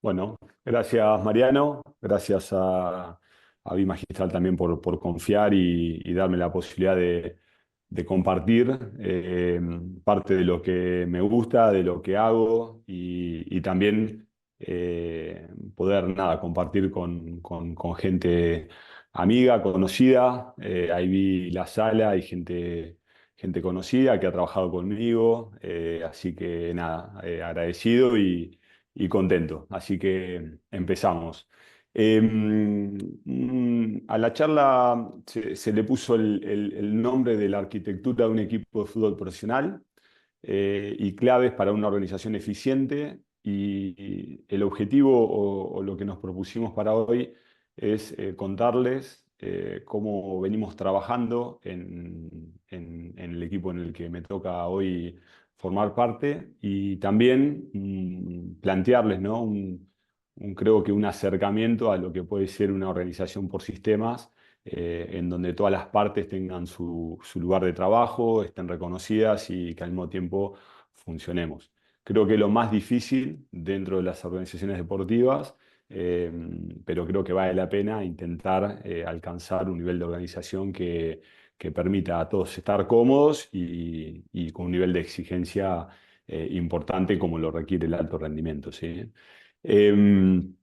Bueno, gracias Mariano, gracias a Bimagistral también por confiar y darme la posibilidad de compartir parte de lo que me gusta, de lo que hago y también poder nada, compartir con gente amiga, conocida. Ahí vi la sala y gente conocida que ha trabajado conmigo, así que nada, agradecido y contento. Así que empezamos. A la charla se le puso el nombre de la arquitectura de un equipo de fútbol profesional y claves para una organización eficiente. Y el objetivo o lo que nos propusimos para hoy es contarles cómo venimos trabajando en el equipo en el que me toca hoy formar parte y también plantearles, ¿no? Creo que un acercamiento a lo que puede ser una organización por sistemas, en donde todas las partes tengan su lugar de trabajo, estén reconocidas y que al mismo tiempo funcionemos. Creo que lo más difícil dentro de las organizaciones deportivas, eh, pero creo que vale la pena intentar alcanzar un nivel de organización que permita a todos estar cómodos y con un nivel de exigencia importante como lo requiere el alto rendimiento, ¿sí? Em,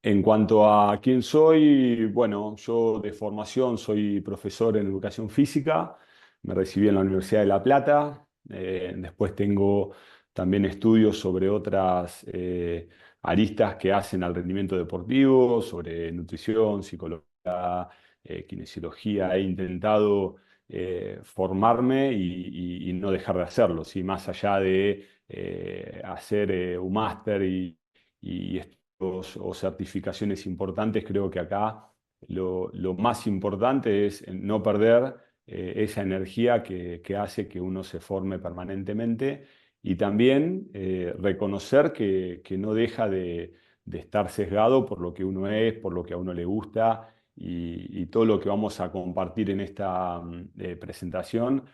en cuanto a quién soy, bueno, yo de formación soy profesor en educación física, me recibí en la Universidad de La Plata, después tengo también estudios sobre otras aristas que hacen al rendimiento deportivo, sobre nutrición, psicología, kinesiología. He intentado formarme y no dejar de hacerlo, ¿sí? Más allá de hacer un máster y o certificaciones importantes, creo que acá lo más importante es no perder esa energía que hace que uno se forme permanentemente y también reconocer que no deja de estar sesgado por lo que uno es, por lo que a uno le gusta y todo lo que vamos a compartir en esta presentación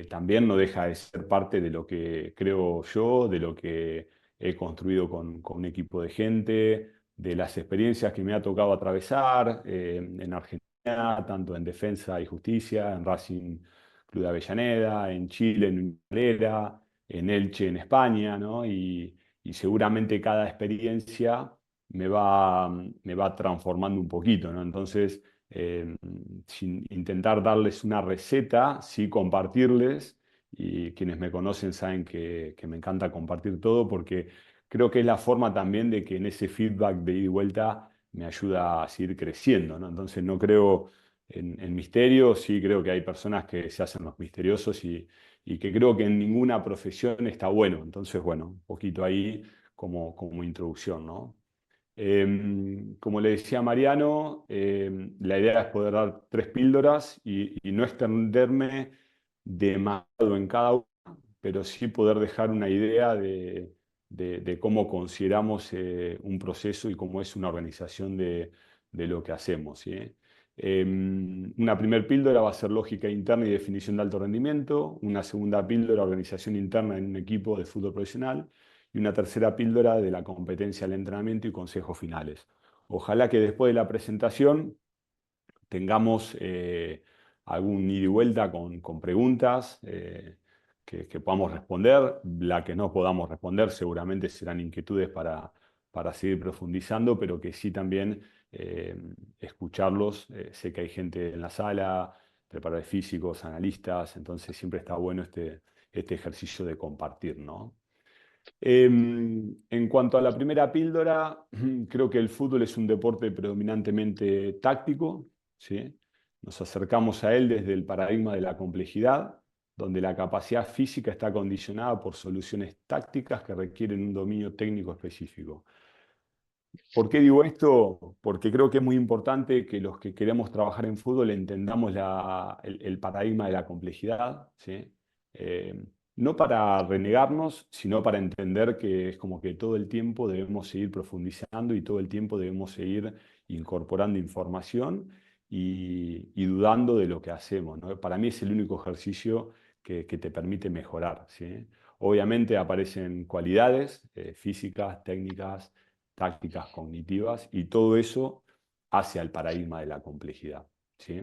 también no deja de ser parte de lo que creo yo, de lo que he construido con un equipo de gente, de las experiencias que me ha tocado atravesar en Argentina, tanto en Defensa y Justicia, en Racing Club de Avellaneda, en Chile, en Calera, en Elche, en España, ¿no? Y seguramente cada experiencia me va transformando un poquito, ¿no? Entonces, sin intentar darles una receta, sí compartirles y quienes me conocen saben que me encanta compartir todo porque creo que es la forma también de que en ese feedback de ida y vuelta me ayuda a seguir creciendo, ¿no? Entonces no creo en misterios, sí creo que hay personas que se hacen los misteriosos y que creo que en ninguna profesión está bueno. Entonces, bueno, un poquito ahí como introducción, ¿no? Como le decía Mariano, la idea es poder dar tres píldoras y no extenderme demasiado en cada una, pero sí poder dejar una idea de cómo consideramos un proceso y cómo es una organización de lo que hacemos, ¿sí? Una primer píldora va a ser lógica interna y definición de alto rendimiento, una segunda píldora, organización interna en un equipo de fútbol profesional, y una tercera píldora de la competencia del entrenamiento y consejos finales. Ojalá que después de la presentación tengamos algún ida y vuelta con preguntas que podamos responder. La que no podamos responder seguramente serán inquietudes para seguir profundizando, pero que sí también eh, escucharlos. Sé que hay gente en la sala, preparadores físicos, analistas, entonces siempre está bueno este ejercicio de compartir, ¿no? En cuanto a la primera píldora, creo que el fútbol es un deporte predominantemente táctico, ¿sí? Nos acercamos a él desde el paradigma de la complejidad, donde la capacidad física está condicionada por soluciones tácticas que requieren un dominio técnico específico. ¿Por qué digo esto? Porque creo que es muy importante que los que queremos trabajar en fútbol entendamos el paradigma de la complejidad, ¿sí? Eh, no para renegarnos, sino para entender que es como que todo el tiempo debemos seguir profundizando y todo el tiempo debemos seguir incorporando información y dudando de lo que hacemos, ¿no? Para mí es el único ejercicio que te permite mejorar, ¿sí? Obviamente aparecen cualidades físicas, técnicas, tácticas cognitivas, y todo eso hacia el paradigma de la complejidad, ¿sí?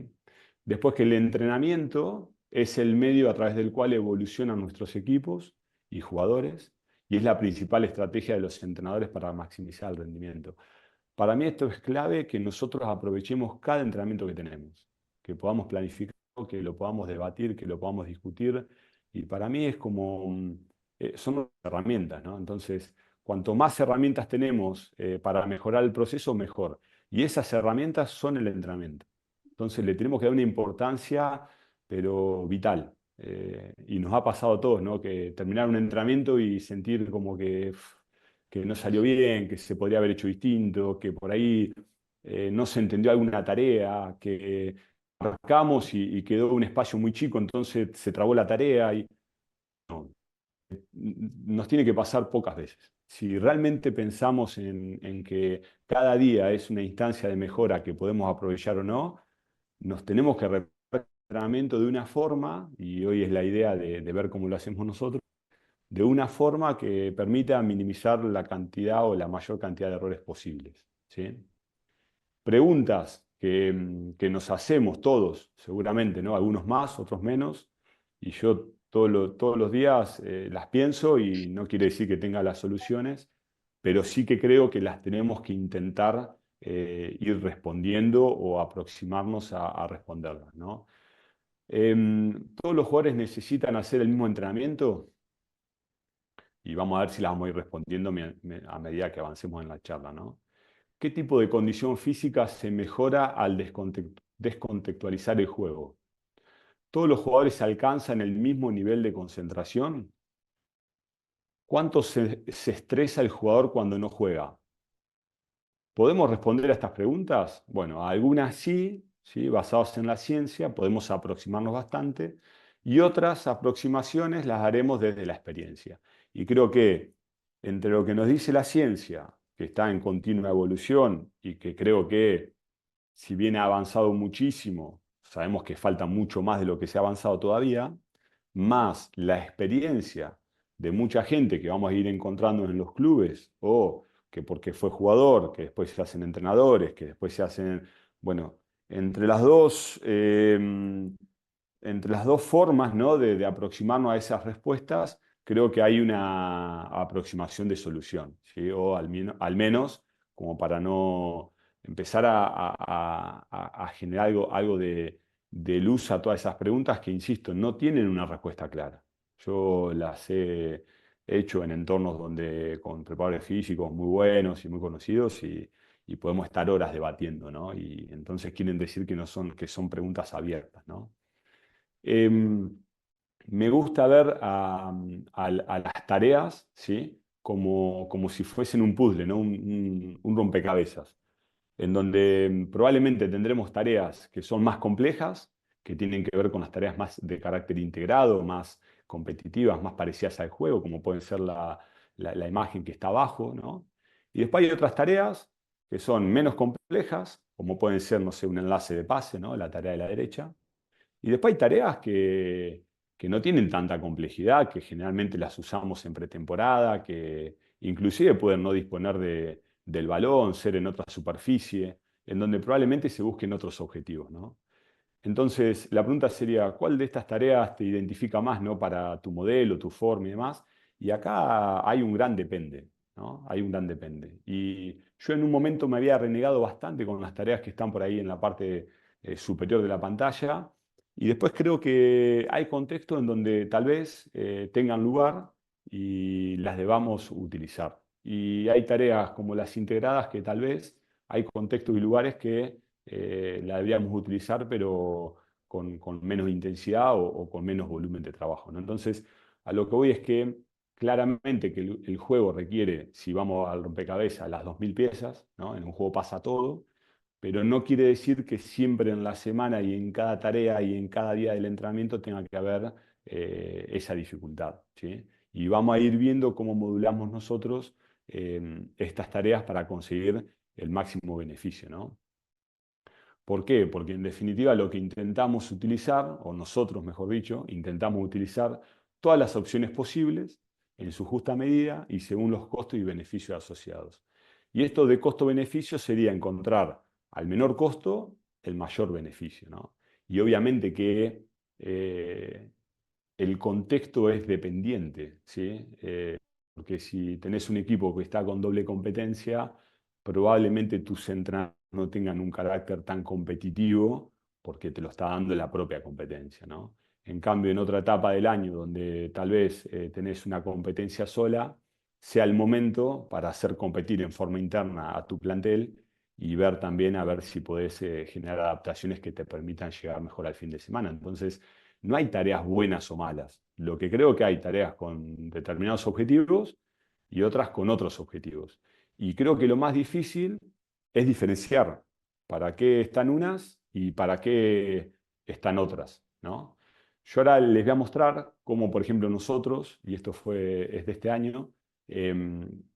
Después que el entrenamiento es el medio a través del cual evolucionan nuestros equipos y jugadores, y es la principal estrategia de los entrenadores para maximizar el rendimiento. Para mí esto es clave, que nosotros aprovechemos cada entrenamiento que tenemos, que podamos planificar, que lo podamos debatir, que lo podamos discutir, y para mí es como, son herramientas, ¿no? Entonces, cuanto más herramientas tenemos para mejorar el proceso, mejor. Y esas herramientas son el entrenamiento. Entonces le tenemos que dar una importancia, pero vital. Y nos ha pasado a todos, ¿no? Que terminar un entrenamiento y sentir como que no salió bien, que se podría haber hecho distinto, que por ahí no se entendió alguna tarea, que arrancamos y quedó un espacio muy chico, entonces se trabó la tarea. Y nos tiene que pasar pocas veces. Si realmente pensamos en que cada día es una instancia de mejora que podemos aprovechar o no, nos tenemos que representar el entrenamiento de una forma, y hoy es la idea de ver cómo lo hacemos nosotros, de una forma que permita minimizar la cantidad o la mayor cantidad de errores posibles, ¿sí? Preguntas que nos hacemos todos, seguramente, ¿no? Algunos más, otros menos, y yo todos los días las pienso, y no quiere decir que tenga las soluciones, pero sí que creo que las tenemos que intentar ir respondiendo o aproximarnos a responderlas, ¿no? ¿Todos los jugadores necesitan hacer el mismo entrenamiento? Y vamos a ver si las vamos a ir respondiendo a medida que avancemos en la charla, ¿no? ¿Qué tipo de condición física se mejora al descontextualizar el juego? ¿Todos los jugadores alcanzan el mismo nivel de concentración? ¿Cuánto se estresa el jugador cuando no juega? ¿Podemos responder a estas preguntas? Bueno, algunas sí, ¿sí? Basadas en la ciencia, podemos aproximarnos bastante, y otras aproximaciones las haremos desde la experiencia. Y creo que entre lo que nos dice la ciencia, que está en continua evolución y que creo que, si bien ha avanzado muchísimo, sabemos que falta mucho más de lo que se ha avanzado todavía, más la experiencia de mucha gente que vamos a ir encontrando en los clubes, o que porque fue jugador, que después se hacen entrenadores, que después se hacen, bueno, entre las dos, entre las dos formas, ¿no? de aproximarnos a esas respuestas, creo que hay una aproximación de solución, ¿sí? O al menos como para no empezar a generar algo de luz a todas esas preguntas que, insisto, no tienen una respuesta clara. Yo las he hecho en entornos donde, con preparadores físicos muy buenos y muy conocidos, y podemos estar horas debatiendo, ¿no? Y entonces quieren decir que no son, que son preguntas abiertas, ¿no? Me gusta ver a las tareas, ¿sí? Como si fuesen un puzzle, ¿no? Un rompecabezas, en donde probablemente tendremos tareas que son más complejas, que tienen que ver con las tareas más de carácter integrado, más competitivas, más parecidas al juego, como pueden ser la imagen que está abajo, ¿no? Y después hay otras tareas que son menos complejas, como pueden ser, no sé, un enlace de pase, ¿no? La tarea de la derecha. Y después hay tareas que no tienen tanta complejidad, que generalmente las usamos en pretemporada, que inclusive pueden no disponer del balón, ser en otra superficie, en donde probablemente se busquen otros objetivos, ¿no? Entonces, la pregunta sería, ¿cuál de estas tareas te identifica más, ¿no? Para tu modelo, tu forma y demás? Y acá hay un gran depende, ¿no? Hay un gran depende. Y yo en un momento me había renegado bastante con las tareas que están por ahí en la parte superior de la pantalla, y después creo que hay contextos en donde tal vez tengan lugar y las debamos utilizar. Y hay tareas como las integradas que tal vez hay contextos y lugares que la deberíamos utilizar, pero con menos intensidad o con menos volumen de trabajo, ¿no? Entonces, a lo que voy es que claramente que el juego requiere, si vamos al rompecabezas, las 2000 piezas, ¿no? En un juego pasa todo, pero no quiere decir que siempre en la semana y en cada tarea y en cada día del entrenamiento tenga que haber esa dificultad, ¿sí? Y vamos a ir viendo cómo modulamos nosotros estas tareas para conseguir el máximo beneficio, ¿no? ¿Por qué? Porque en definitiva lo que intentamos utilizar, o nosotros mejor dicho, intentamos utilizar todas las opciones posibles en su justa medida y según los costos y beneficios asociados. Y esto de costo-beneficio sería encontrar al menor costo el mayor beneficio, ¿no? Y obviamente que el contexto es dependiente, ¿sí? Porque si tenés un equipo que está con doble competencia, probablemente tus entrenadores no tengan un carácter tan competitivo porque te lo está dando la propia competencia, ¿no? En cambio, en otra etapa del año donde tal vez tenés una competencia sola, sea el momento para hacer competir en forma interna a tu plantel y ver también a ver si podés generar adaptaciones que te permitan llegar mejor al fin de semana. Entonces, no hay tareas buenas o malas. Lo que creo que hay tareas con determinados objetivos y otras con otros objetivos. Y creo que lo más difícil es diferenciar para qué están unas y para qué están otras, ¿no? Yo ahora les voy a mostrar cómo, por ejemplo, nosotros, y esto es de este año,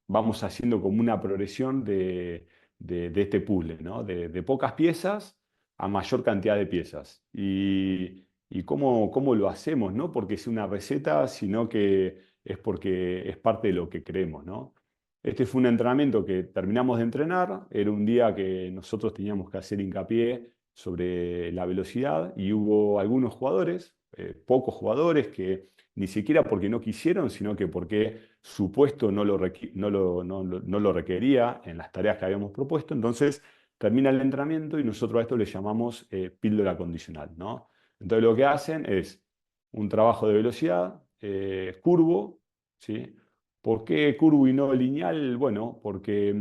vamos haciendo como una progresión de este puzzle, ¿no? De pocas piezas a mayor cantidad de piezas. Y cómo lo hacemos, no porque es una receta, sino que es porque es parte de lo que creemos, ¿no? Este fue un entrenamiento que terminamos de entrenar, era un día que nosotros teníamos que hacer hincapié sobre la velocidad y hubo algunos jugadores, pocos jugadores, que ni siquiera porque no quisieron, sino que porque su puesto no lo requería en las tareas que habíamos propuesto. Entonces termina el entrenamiento y nosotros a esto le llamamos píldora condicional, ¿no? Entonces lo que hacen es un trabajo de velocidad curvo, ¿sí? ¿Por qué curvo y no lineal? Bueno, porque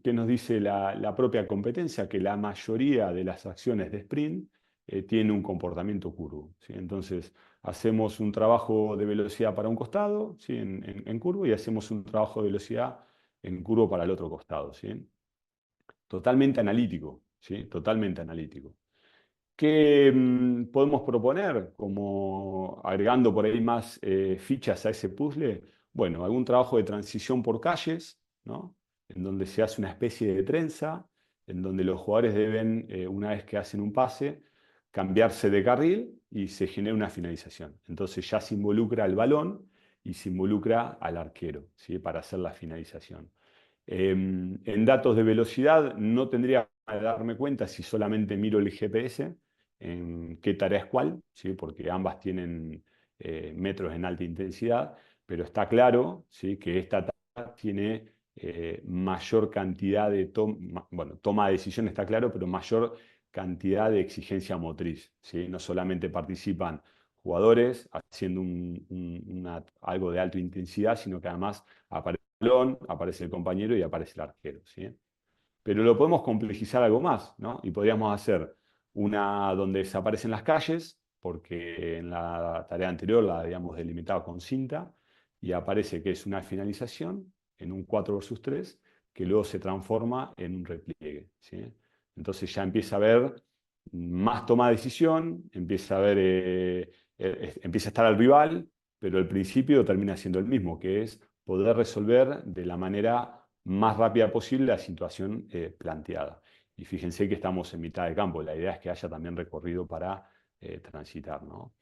¿qué nos dice la propia competencia? Que la mayoría de las acciones de sprint tienen un comportamiento curvo, ¿sí? Entonces hacemos un trabajo de velocidad para un costado, ¿sí? En curvo, y hacemos un trabajo de velocidad en curvo para el otro costado, ¿sí? Totalmente analítico, ¿sí? Totalmente analítico. ¿Qué podemos proponer como agregando por ahí más fichas a ese puzzle? Bueno, algún trabajo de transición por calles, ¿no? En donde se hace una especie de trenza, en donde los jugadores deben, una vez que hacen un pase, cambiarse de carril y se genera una finalización. Entonces ya se involucra al balón y se involucra al arquero, ¿sí? Para hacer la finalización. En datos de velocidad no tendría que darme cuenta si solamente miro el GPS, en qué tarea es cuál, ¿sí? Porque ambas tienen metros en alta intensidad, pero está claro, ¿sí? Que esta tarea tiene mayor cantidad de toma de decisión, está claro, pero mayor cantidad de exigencia motriz, ¿sí? No solamente participan jugadores haciendo algo de alta intensidad, sino que además aparece el balón, aparece el compañero y aparece el arquero, ¿sí? Pero lo podemos complejizar algo más, ¿no? Y podríamos hacer una donde desaparecen las calles, porque en la tarea anterior la habíamos delimitado con cinta, y aparece que es una finalización en un 4 versus 3 que luego se transforma en un repliegue, ¿sí? Entonces ya empieza a haber más toma de decisión, empieza a estar el rival, pero el principio termina siendo el mismo, que es poder resolver de la manera más rápida posible la situación planteada. Y fíjense que estamos en mitad de campo, la idea es que haya también recorrido para transitar, ¿no?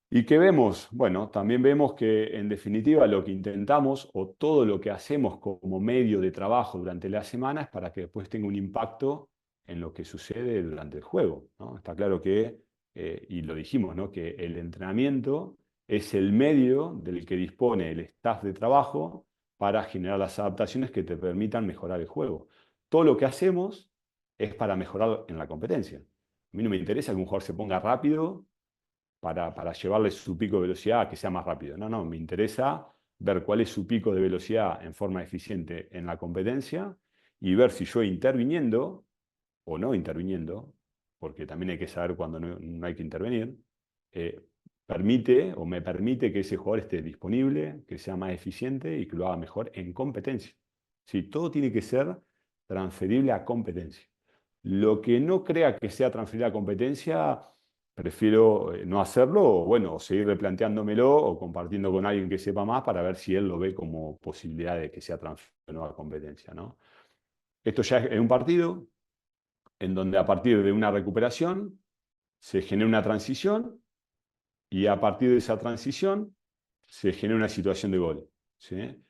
¿Y qué vemos? Bueno, también vemos que en definitiva lo que intentamos o todo lo que hacemos como medio de trabajo durante la semana es para que después tenga un impacto en lo que sucede durante el juego, ¿no? Está claro que, y lo dijimos, ¿no? Que el entrenamiento es el medio del que dispone el staff de trabajo para generar las adaptaciones que te permitan mejorar el juego. Todo lo que hacemos es para mejorar en la competencia. A mí no me interesa que un jugador se ponga rápido para llevarle su pico de velocidad a que sea más rápido. No, me interesa ver cuál es su pico de velocidad en forma eficiente en la competencia y ver si yo interviniendo o no interviniendo, porque también hay que saber cuándo no hay que intervenir, eh, permite o me permite que ese jugador esté disponible, que sea más eficiente y que lo haga mejor en competencia. Sí, todo tiene que ser transferible a competencia. Lo que no crea que sea transferible a competencia, prefiero no hacerlo o, bueno, seguir replanteándomelo o compartiendo con alguien que sepa más para ver si él lo ve como posibilidad de que sea transferible a competencia, ¿no? Esto ya es en un partido en donde a partir de una recuperación se genera una transición y a partir de esa transición se genera una situación de gol, ¿sí?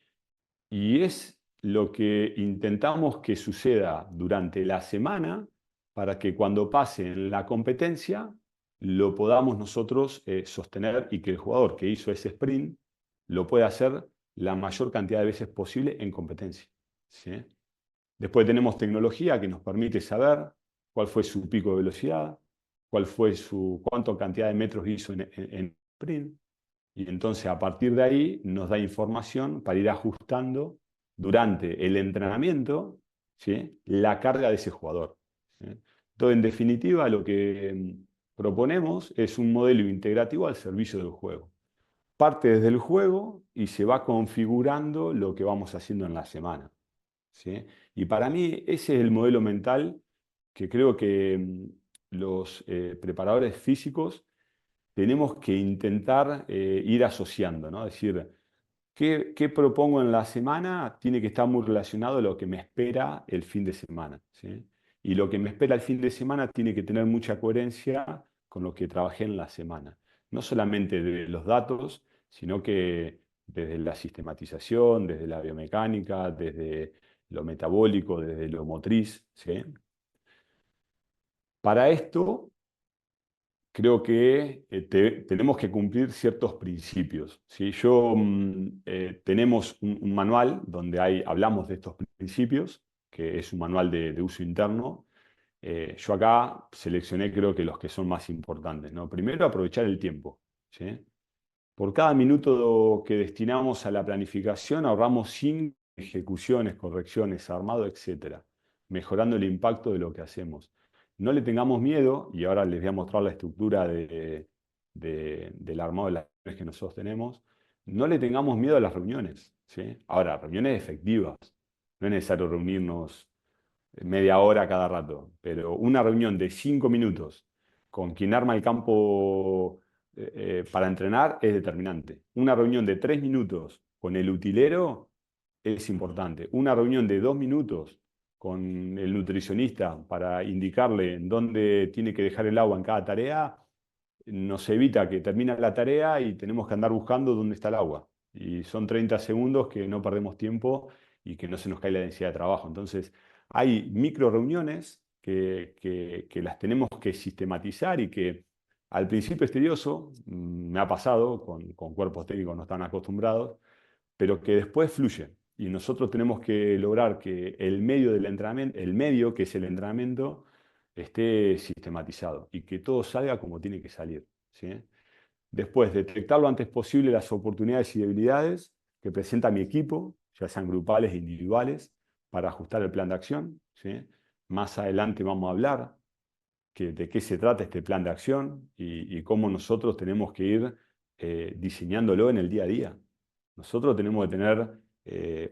Y es lo que intentamos que suceda durante la semana para que cuando pase en la competencia lo podamos nosotros sostener y que el jugador que hizo ese sprint lo pueda hacer la mayor cantidad de veces posible en competencia, ¿sí? Después tenemos tecnología que nos permite saber cuál fue su pico de velocidad, cuánta cantidad de metros hizo en sprint. Y entonces a partir de ahí nos da información para ir ajustando durante el entrenamiento, ¿sí?, la carga de ese jugador, ¿sí? Entonces, en definitiva, lo que proponemos es un modelo integrativo al servicio del juego. Parte desde el juego y se va configurando lo que vamos haciendo en la semana, ¿sí? Y para mí ese es el modelo mental que creo que los preparadores físicos tenemos que intentar ir asociando, ¿no? Es decir, ¿qué propongo en la semana? Tiene que estar muy relacionado a lo que me espera el fin de semana, ¿sí? Y lo que me espera el fin de semana tiene que tener mucha coherencia con lo que trabajé en la semana. No solamente de los datos, sino que desde la sistematización, desde la biomecánica, desde lo metabólico, desde lo motriz, ¿sí? Para esto creo que tenemos que cumplir ciertos principios, ¿sí? Tenemos un manual donde hablamos de estos principios, que es un manual de uso interno. Yo acá seleccioné creo que los que son más importantes, ¿no? Primero, aprovechar el tiempo, ¿sí? Por cada minuto que destinamos a la planificación, ahorramos 5 ejecuciones, correcciones, armado, etcétera, mejorando el impacto de lo que hacemos. No le tengamos miedo, y ahora les voy a mostrar la estructura del armado de las reuniones que nosotros tenemos. No le tengamos miedo a las reuniones, ¿sí? Ahora, reuniones efectivas. No es necesario reunirnos media hora cada rato, pero una reunión de 5 minutos con quien arma el campo para entrenar es determinante. Una reunión de 3 minutos con el utilero es importante. Una reunión de 2 minutos con el nutricionista para indicarle en dónde tiene que dejar el agua en cada tarea nos evita que termine la tarea y tenemos que andar buscando dónde está el agua. Y son 30 segundos que no perdemos tiempo y que no se nos cae la densidad de trabajo. Entonces, hay micro reuniones que las tenemos que sistematizar y que al principio es tedioso, me ha pasado con cuerpos técnicos no están acostumbrados, pero que después fluye. Y nosotros tenemos que lograr que el medio del entrenamiento, el medio que es el entrenamiento, esté sistematizado y que todo salga como tiene que salir, ¿sí? Después, detectar lo antes posible las oportunidades y debilidades que presenta mi equipo, ya sean grupales e individuales, para ajustar el plan de acción, ¿sí? Más adelante vamos a hablar de qué se trata este plan de acción y cómo nosotros tenemos que ir diseñándolo en el día a día. Nosotros tenemos que tener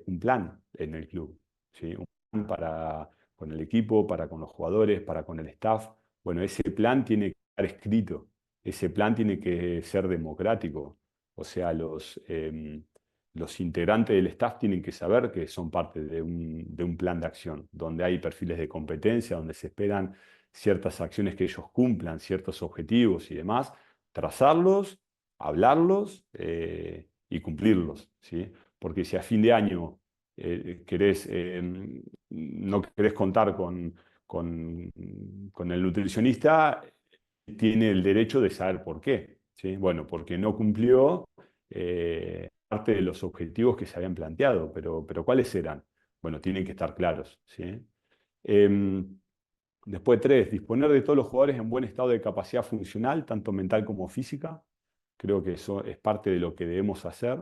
un plan en el club, ¿sí? Un plan con el equipo, para con los jugadores, para con el staff. Bueno, ese plan tiene que estar escrito, ese plan tiene que ser democrático. O sea, los integrantes del staff tienen que saber que son parte de un plan de acción, donde hay perfiles de competencia, donde se esperan ciertas acciones que ellos cumplan, ciertos objetivos y demás, trazarlos, hablarlos y cumplirlos, ¿sí? Porque si a fin de año no querés contar con el nutricionista, tiene el derecho de saber por qué, ¿sí? Bueno, porque no cumplió parte de los objetivos que se habían planteado, pero ¿cuáles eran? Bueno, tienen que estar claros, ¿sí? Después, 3, disponer de todos los jugadores en buen estado de capacidad funcional, tanto mental como física. Creo que eso es parte de lo que debemos hacer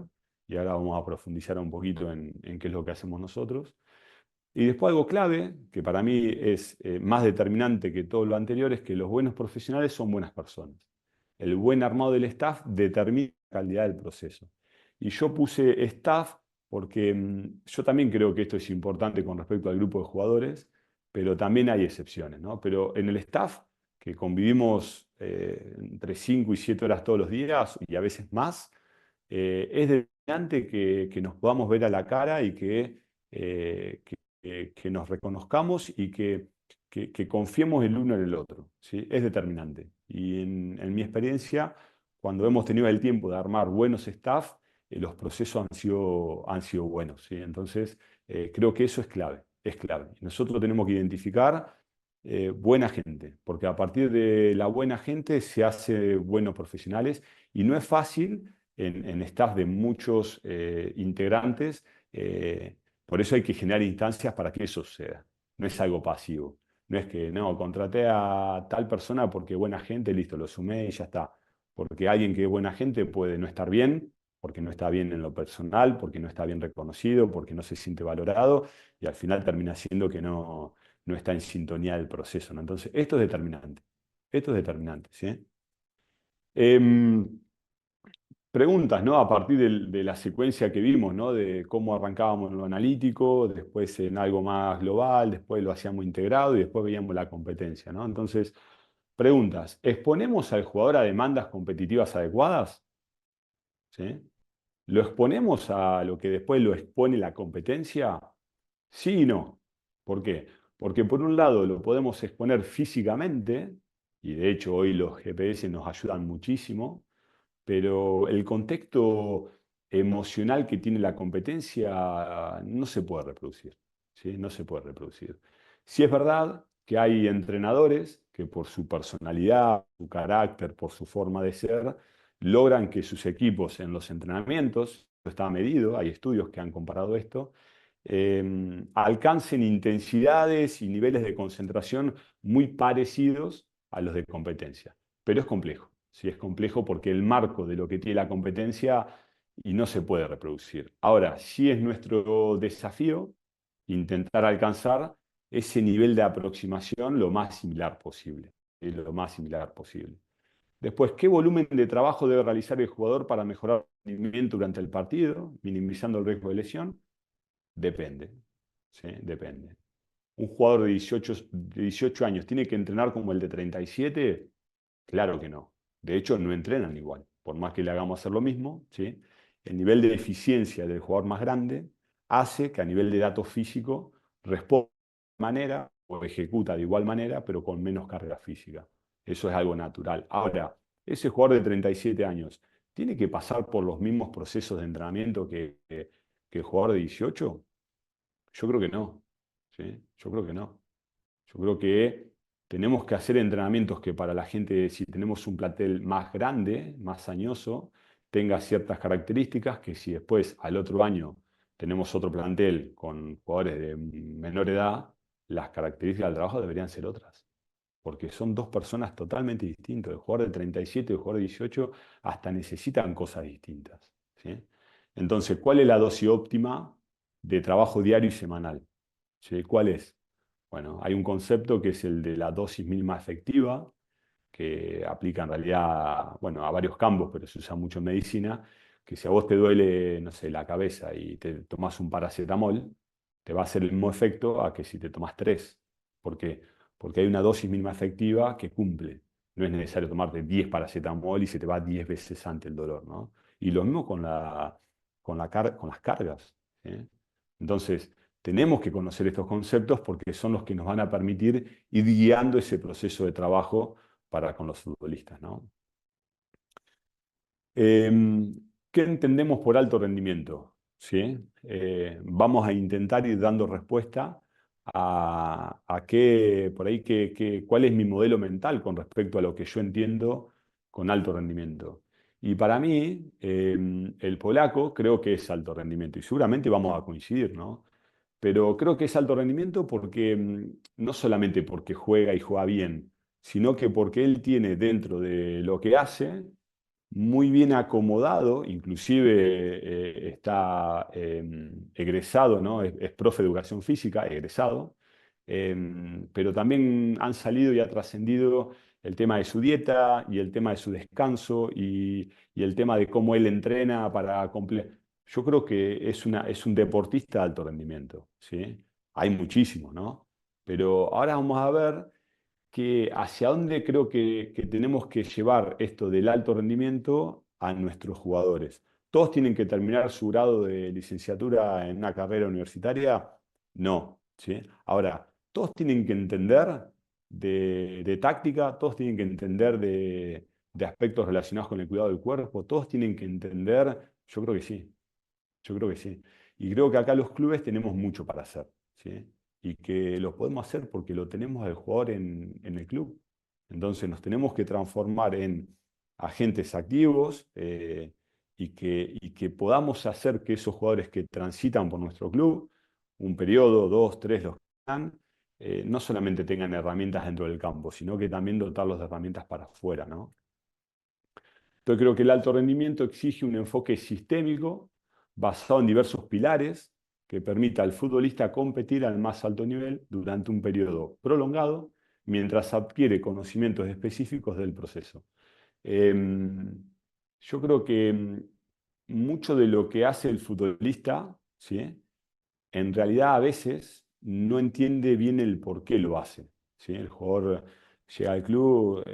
y ahora vamos a profundizar un poquito en qué es lo que hacemos nosotros. Y después algo clave, que para mí es más determinante que todo lo anterior, es que los buenos profesionales son buenas personas. El buen armado del staff determina la calidad del proceso. Y yo puse staff porque yo también creo que esto es importante con respecto al grupo de jugadores, pero también hay excepciones, ¿no? Pero en el staff, que convivimos entre 5 y 7 horas todos los días y a veces más, es determinante que nos podamos ver a la cara y que nos reconozcamos y que confiemos el uno en el otro, ¿sí? Es determinante. Y en mi experiencia, cuando hemos tenido el tiempo de armar buenos staff, los procesos han sido buenos, ¿sí? Entonces, creo que eso es clave, es clave. Nosotros tenemos que identificar buena gente, porque a partir de la buena gente se hace buenos profesionales y no es fácil en staff de muchos integrantes, por eso hay que generar instancias para que eso suceda. No es algo pasivo. No es que, no, contraté a tal persona porque buena gente, listo, lo sumé y ya está. Porque alguien que es buena gente puede no estar bien, porque no está bien en lo personal, porque no está bien reconocido, porque no se siente valorado y al final termina siendo que no está en sintonía del proceso, ¿no? Entonces, esto es determinante. Esto es determinante, ¿sí? Em, Preguntas, ¿no? A partir de la secuencia que vimos, ¿no? De cómo arrancábamos en lo analítico, después en algo más global, después lo hacíamos integrado y después veíamos la competencia, ¿no? Entonces, preguntas. ¿Exponemos al jugador a demandas competitivas adecuadas? ¿Sí? ¿Lo exponemos a lo que después lo expone la competencia? Sí y no. ¿Por qué? Porque por un lado lo podemos exponer físicamente, y de hecho hoy los GPS nos ayudan muchísimo, pero el contexto emocional que tiene la competencia no se puede reproducir, ¿sí? No se puede reproducir. Sí es verdad que hay entrenadores que por su personalidad, su carácter, por su forma de ser, logran que sus equipos en los entrenamientos, esto está medido, hay estudios que han comparado esto, alcancen intensidades y niveles de concentración muy parecidos a los de competencia. Pero es complejo. Sí, es complejo porque el marco de lo que tiene la competencia y no se puede reproducir. Ahora, sí es nuestro desafío intentar alcanzar ese nivel de aproximación lo más similar posible. Lo más similar posible. Después, ¿qué volumen de trabajo debe realizar el jugador para mejorar el rendimiento durante el partido, minimizando el riesgo de lesión? Depende. ¿Sí? Depende. ¿Un jugador de 18 años tiene que entrenar como el de 37? Claro que no. De hecho, no entrenan igual. Por más que le hagamos hacer lo mismo, ¿sí? El nivel de eficiencia del jugador más grande hace que a nivel de datos físico responda de manera o ejecuta de igual manera, pero con menos carga física. Eso es algo natural. Ahora, ese jugador de 37 años tiene que pasar por los mismos procesos de entrenamiento que el jugador de 18. Yo creo que no. ¿Sí? Yo creo que no. Yo creo que tenemos que hacer entrenamientos que para la gente, si tenemos un plantel más grande, más añoso, tenga ciertas características que si después al otro año tenemos otro plantel con jugadores de menor edad, las características del trabajo deberían ser otras. Porque son dos personas totalmente distintas. El jugador de 37 y el jugador de 18 hasta necesitan cosas distintas, ¿sí? Entonces, ¿cuál es la dosis óptima de trabajo diario y semanal? ¿Sí? ¿Cuál es? Bueno, hay un concepto que es el de la dosis mínima efectiva, que aplica en realidad, bueno, a varios campos, pero se usa mucho en medicina, que si a vos te duele, no sé, la cabeza y te tomás un paracetamol, te va a hacer el mismo efecto a que si te tomas tres. ¿Por qué? Porque hay una dosis mínima efectiva que cumple. No es necesario tomarte 10 paracetamol y se te va 10 veces antes el dolor, ¿no? Y lo mismo con las cargas, ¿sí? Entonces, tenemos que conocer estos conceptos porque son los que nos van a permitir ir guiando ese proceso de trabajo para con los futbolistas, ¿no? ¿Qué entendemos por alto rendimiento? ¿Sí? Vamos a intentar ir dando respuesta a qué, por ahí, cuál es mi modelo mental con respecto a lo que yo entiendo con alto rendimiento. Y para mí, el polaco creo que es alto rendimiento y seguramente vamos a coincidir, ¿no? Pero creo que es alto rendimiento porque no solamente porque juega y juega bien, sino que porque él tiene dentro de lo que hace muy bien acomodado, inclusive está egresado, ¿no? Es profe de educación física, egresado, pero también han salido y ha trascendido el tema de su dieta y el tema de su descanso y el tema de cómo él entrena para completar. Yo creo que es un deportista de alto rendimiento, ¿sí? Hay muchísimos, ¿no? Pero ahora vamos a ver que hacia dónde creo que tenemos que llevar esto del alto rendimiento a nuestros jugadores. ¿Todos tienen que terminar su grado de licenciatura en una carrera universitaria? No, ¿sí? Ahora, todos tienen que entender de táctica, todos tienen que entender de aspectos relacionados con el cuidado del cuerpo, todos tienen que entender Yo creo que sí. Yo creo que sí. Y creo que acá los clubes tenemos mucho para hacer, ¿sí? Y que lo podemos hacer porque lo tenemos al jugador en el club. Entonces nos tenemos que transformar en agentes activos y que podamos hacer que esos jugadores que transitan por nuestro club, un periodo, dos, tres, los que sean, no solamente tengan herramientas dentro del campo, sino que también dotarlos de herramientas para afuera, ¿no? Entonces creo que el alto rendimiento exige un enfoque sistémico basado en diversos pilares que permita al futbolista competir al más alto nivel durante un periodo prolongado mientras adquiere conocimientos específicos del proceso. Em, yo creo que mucho de lo que hace el futbolista, ¿sí? En realidad a veces no entiende bien el por qué lo hace, ¿sí? El jugador llega al club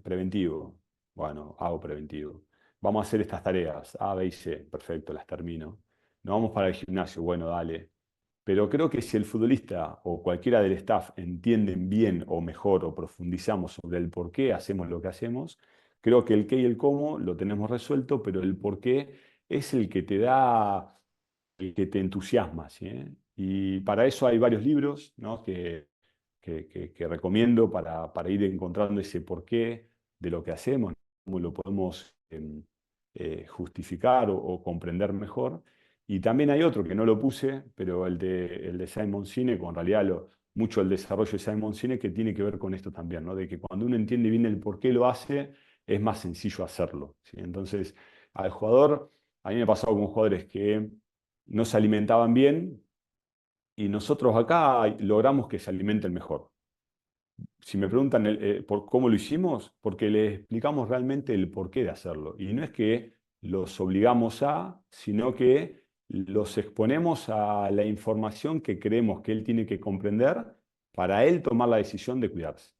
preventivo. Bueno, hago preventivo. Vamos a hacer estas tareas, A, B y C. Perfecto, las termino. Nos vamos para el gimnasio. Bueno, dale. Pero creo que si el futbolista o cualquiera del staff entienden bien o mejor o profundizamos sobre el por qué hacemos lo que hacemos, creo que el qué y el cómo lo tenemos resuelto, pero el por qué es el que te da, el que te entusiasma, ¿sí? Y para eso hay varios libros, ¿no? que recomiendo para ir encontrando ese porqué de lo que hacemos, cómo lo podemos justificar o comprender mejor. Y también hay otro que no lo puse, pero el de Simon Sinek, en realidad mucho el desarrollo de Simon Sinek que tiene que ver con esto también, ¿no? De que cuando uno entiende bien el por qué lo hace, es más sencillo hacerlo, ¿sí? Entonces, al jugador, a mí me ha pasado con jugadores que no se alimentaban bien y nosotros acá logramos que se alimenten mejor. Si me preguntan por cómo lo hicimos, porque les explicamos realmente el porqué de hacerlo. Y no es que los obligamos a, sino que los exponemos a la información que creemos que él tiene que comprender para él tomar la decisión de cuidarse.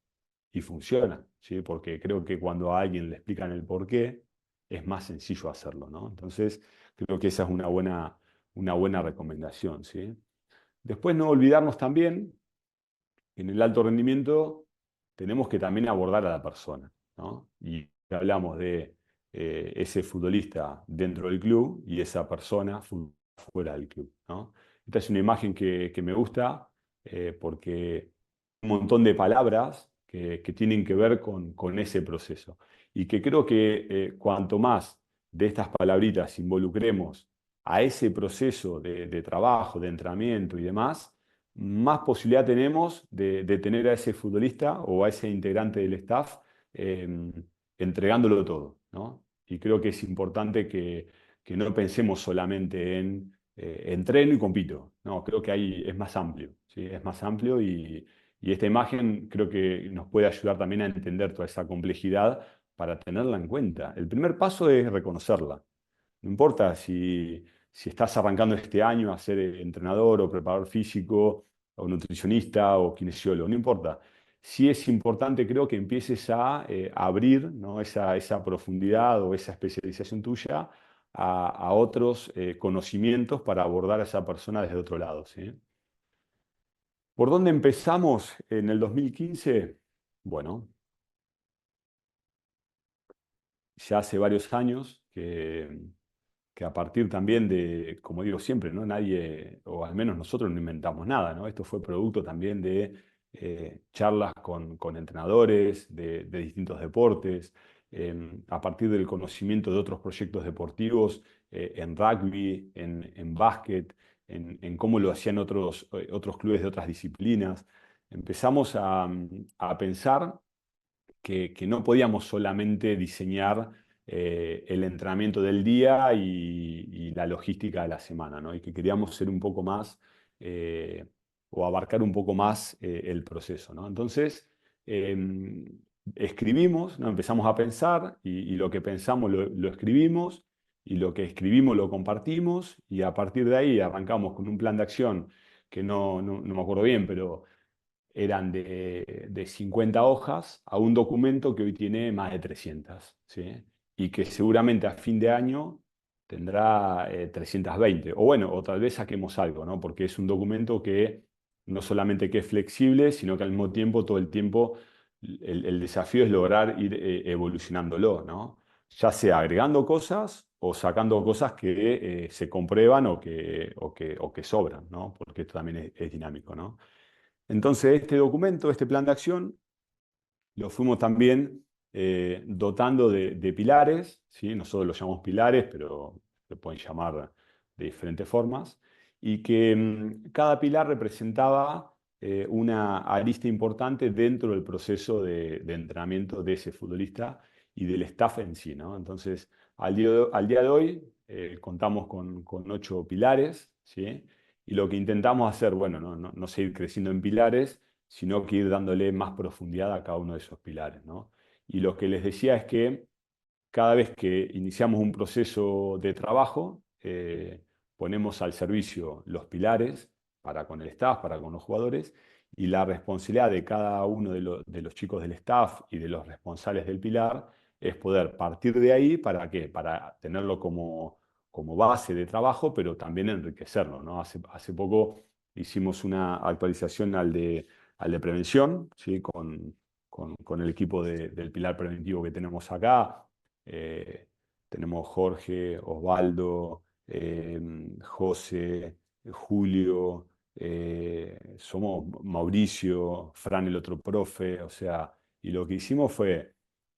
Y funciona, ¿sí? Porque creo que cuando a alguien le explican el porqué, es más sencillo hacerlo, ¿no? Entonces, creo que esa es una buena recomendación, ¿sí? Después no olvidarnos también en el alto rendimiento tenemos que también abordar a la persona, ¿no? Y hablamos de ese futbolista dentro del club y esa persona fuera del club, ¿no? Esta es una imagen que me gusta porque un montón de palabras que tienen que ver con ese proceso. Y que creo que cuanto más de estas palabritas involucremos a ese proceso de trabajo, de entrenamiento y demás, más posibilidad tenemos de tener a ese futbolista o a ese integrante del staff eh, entregándolo todo, ¿no? Y creo que es importante que no pensemos solamente en entreno y compito. No, creo que ahí es más amplio, ¿sí? Es más amplio y esta imagen creo que nos puede ayudar también a entender toda esa complejidad para tenerla en cuenta. El primer paso es reconocerla. No importa si estás arrancando este año a ser entrenador o preparador físico o nutricionista o kinesiólogo, no importa. Sí es importante, creo, que empieces a abrir, ¿no? esa profundidad o esa especialización tuya a otros conocimientos para abordar a esa persona desde otro lado, ¿sí? ¿Por dónde empezamos en el 2015? Bueno, ya hace varios años que a partir también de, como digo siempre, ¿no? Nadie, o al menos nosotros no inventamos nada, ¿no? Esto fue producto también de charlas con entrenadores de distintos deportes, a partir del conocimiento de otros proyectos deportivos en rugby, en básquet, en cómo lo hacían otros clubes de otras disciplinas. Empezamos a pensar que no podíamos solamente diseñar el entrenamiento del día y la logística de la semana, ¿no? Y que queríamos ser un poco más eh, o abarcar un poco más el proceso, ¿no? Entonces, escribimos, ¿no? Empezamos a pensar y lo que pensamos lo escribimos y lo que escribimos lo compartimos y a partir de ahí arrancamos con un plan de acción que no me acuerdo bien, pero eran de 50 hojas a un documento que hoy tiene más de 300, ¿sí? Y que seguramente a fin de año tendrá 320. O bueno, o tal vez saquemos algo, ¿no? Porque es un documento que no solamente que es flexible, sino que al mismo tiempo, todo el tiempo, el desafío es lograr ir evolucionándolo, ¿no? Ya sea agregando cosas o sacando cosas que se comprueban o que sobran, ¿no? Porque esto también es dinámico, ¿no? Entonces, este documento, este plan de acción, lo fuimos también dotando de pilares, ¿sí? Nosotros los llamamos pilares, pero se pueden llamar de diferentes formas, y que cada pilar representaba una arista importante dentro del proceso de entrenamiento de ese futbolista y del staff en sí, ¿no? Entonces, al día de hoy contamos con 8 pilares, ¿sí? Y lo que intentamos hacer, bueno, no seguir creciendo en pilares, sino que ir dándole más profundidad a cada uno de esos pilares, ¿no? Y lo que les decía es que cada vez que iniciamos un proceso de trabajo, ponemos al servicio los pilares para con el staff, para con los jugadores, y la responsabilidad de cada uno de los chicos del staff y de los responsables del pilar es poder partir de ahí, ¿para qué? Para tenerlo como base de trabajo, pero también enriquecerlo, ¿no? Hace poco hicimos una actualización al de prevención, ¿sí? Con el equipo del pilar preventivo que tenemos acá. Eh, Tenemos Jorge, Osvaldo, José, Julio, somos Mauricio, Fran el otro profe, o sea, y lo que hicimos fue,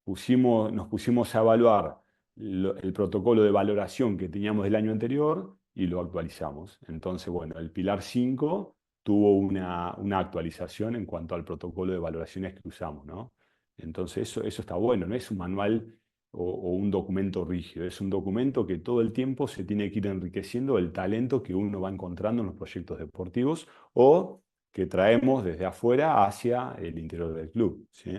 nos pusimos a evaluar el protocolo de valoración que teníamos del año anterior y lo actualizamos. Entonces, bueno, el Pilar 5 tuvo una actualización en cuanto al protocolo de valoraciones que usamos, ¿no? Entonces, eso está bueno, no es un manual o un documento rígido, es un documento que todo el tiempo se tiene que ir enriqueciendo el talento que uno va encontrando en los proyectos deportivos o que traemos desde afuera hacia el interior del club, ¿sí?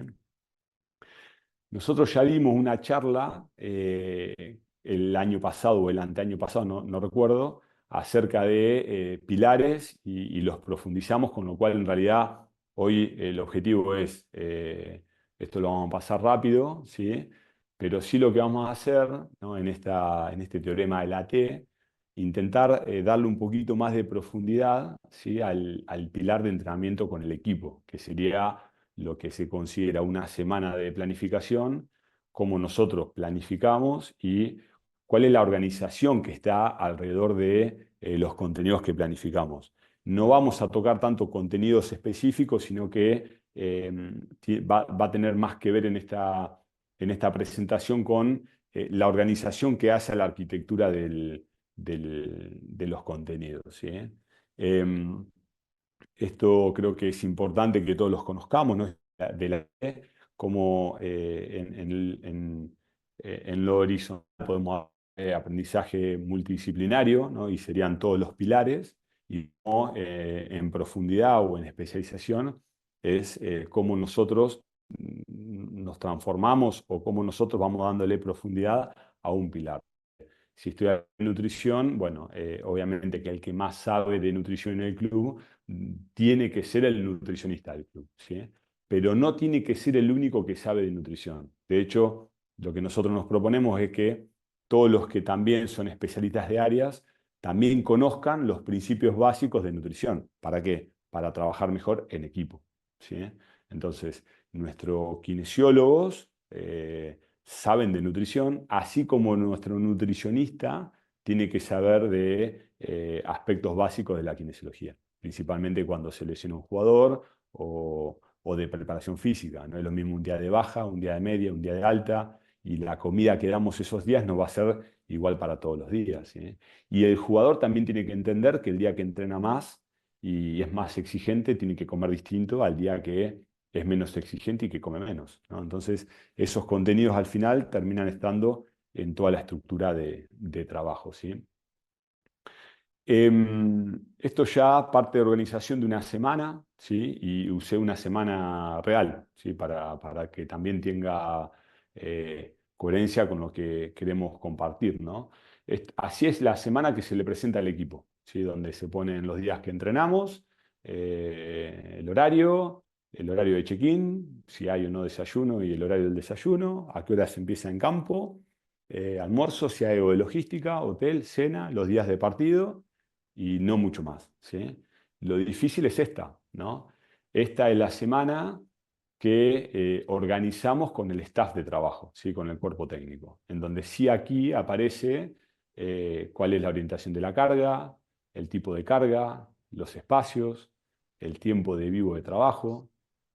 Nosotros ya dimos una charla el año pasado o el anteaño pasado, no recuerdo, acerca de pilares y los profundizamos, con lo cual en realidad hoy el objetivo es, esto lo vamos a pasar rápido, ¿sí? Pero sí lo que vamos a hacer, ¿no? En este teorema de la T, intentar darle un poquito más de profundidad, ¿sí? al pilar de entrenamiento con el equipo, que sería lo que se considera una semana de planificación, cómo nosotros planificamos y cuál es la organización que está alrededor de los contenidos que planificamos. No vamos a tocar tanto contenidos específicos, sino que va a tener más que ver en esta presentación con la organización que hace a la arquitectura de los contenidos, ¿sí? Em, Esto creo que es importante que todos los conozcamos, ¿no? De la como en lo horizontal podemos aprendizaje multidisciplinario, ¿no? Y serían todos los pilares, y como, en profundidad o en especialización es cómo nosotros nos transformamos o cómo nosotros vamos dándole profundidad a un pilar. Si estoy en nutrición, bueno, obviamente que el que más sabe de nutrición en el club tiene que ser el nutricionista del club, ¿sí? Pero no tiene que ser el único que sabe de nutrición. De hecho, lo que nosotros nos proponemos es que todos los que también son especialistas de áreas también conozcan los principios básicos de nutrición. ¿Para qué? Para trabajar mejor en equipo, ¿sí? Entonces, nuestros kinesiólogos saben de nutrición, así como nuestro nutricionista tiene que saber de aspectos básicos de la kinesiología, principalmente cuando se lesiona un jugador o de preparación física. No es lo mismo un día de baja, un día de media, un día de alta, y la comida que damos esos días no va a ser igual para todos los días, ¿sí? Y el jugador también tiene que entender que el día que entrena más y es más exigente, tiene que comer distinto al día que es menos exigente y que come menos, ¿no? Entonces, esos contenidos al final terminan estando en toda la estructura de trabajo, ¿sí? Esto ya parte de organización de una semana, ¿sí? Y usé una semana real, ¿sí? Para que también tenga coherencia con lo que queremos compartir, ¿no? Así es la semana que se le presenta al equipo, ¿sí? Donde se ponen los días que entrenamos, el horario de check-in, si hay o no desayuno y el horario del desayuno, a qué hora se empieza en campo, almuerzo, si hay algo de logística, hotel, cena, los días de partido y no mucho más, ¿sí? Lo difícil es esta, ¿no? Esta es la semana que organizamos con el staff de trabajo, ¿sí? Con el cuerpo técnico, en donde sí aquí aparece cuál es la orientación de la carga, el tipo de carga, los espacios, el tiempo de vivo de trabajo,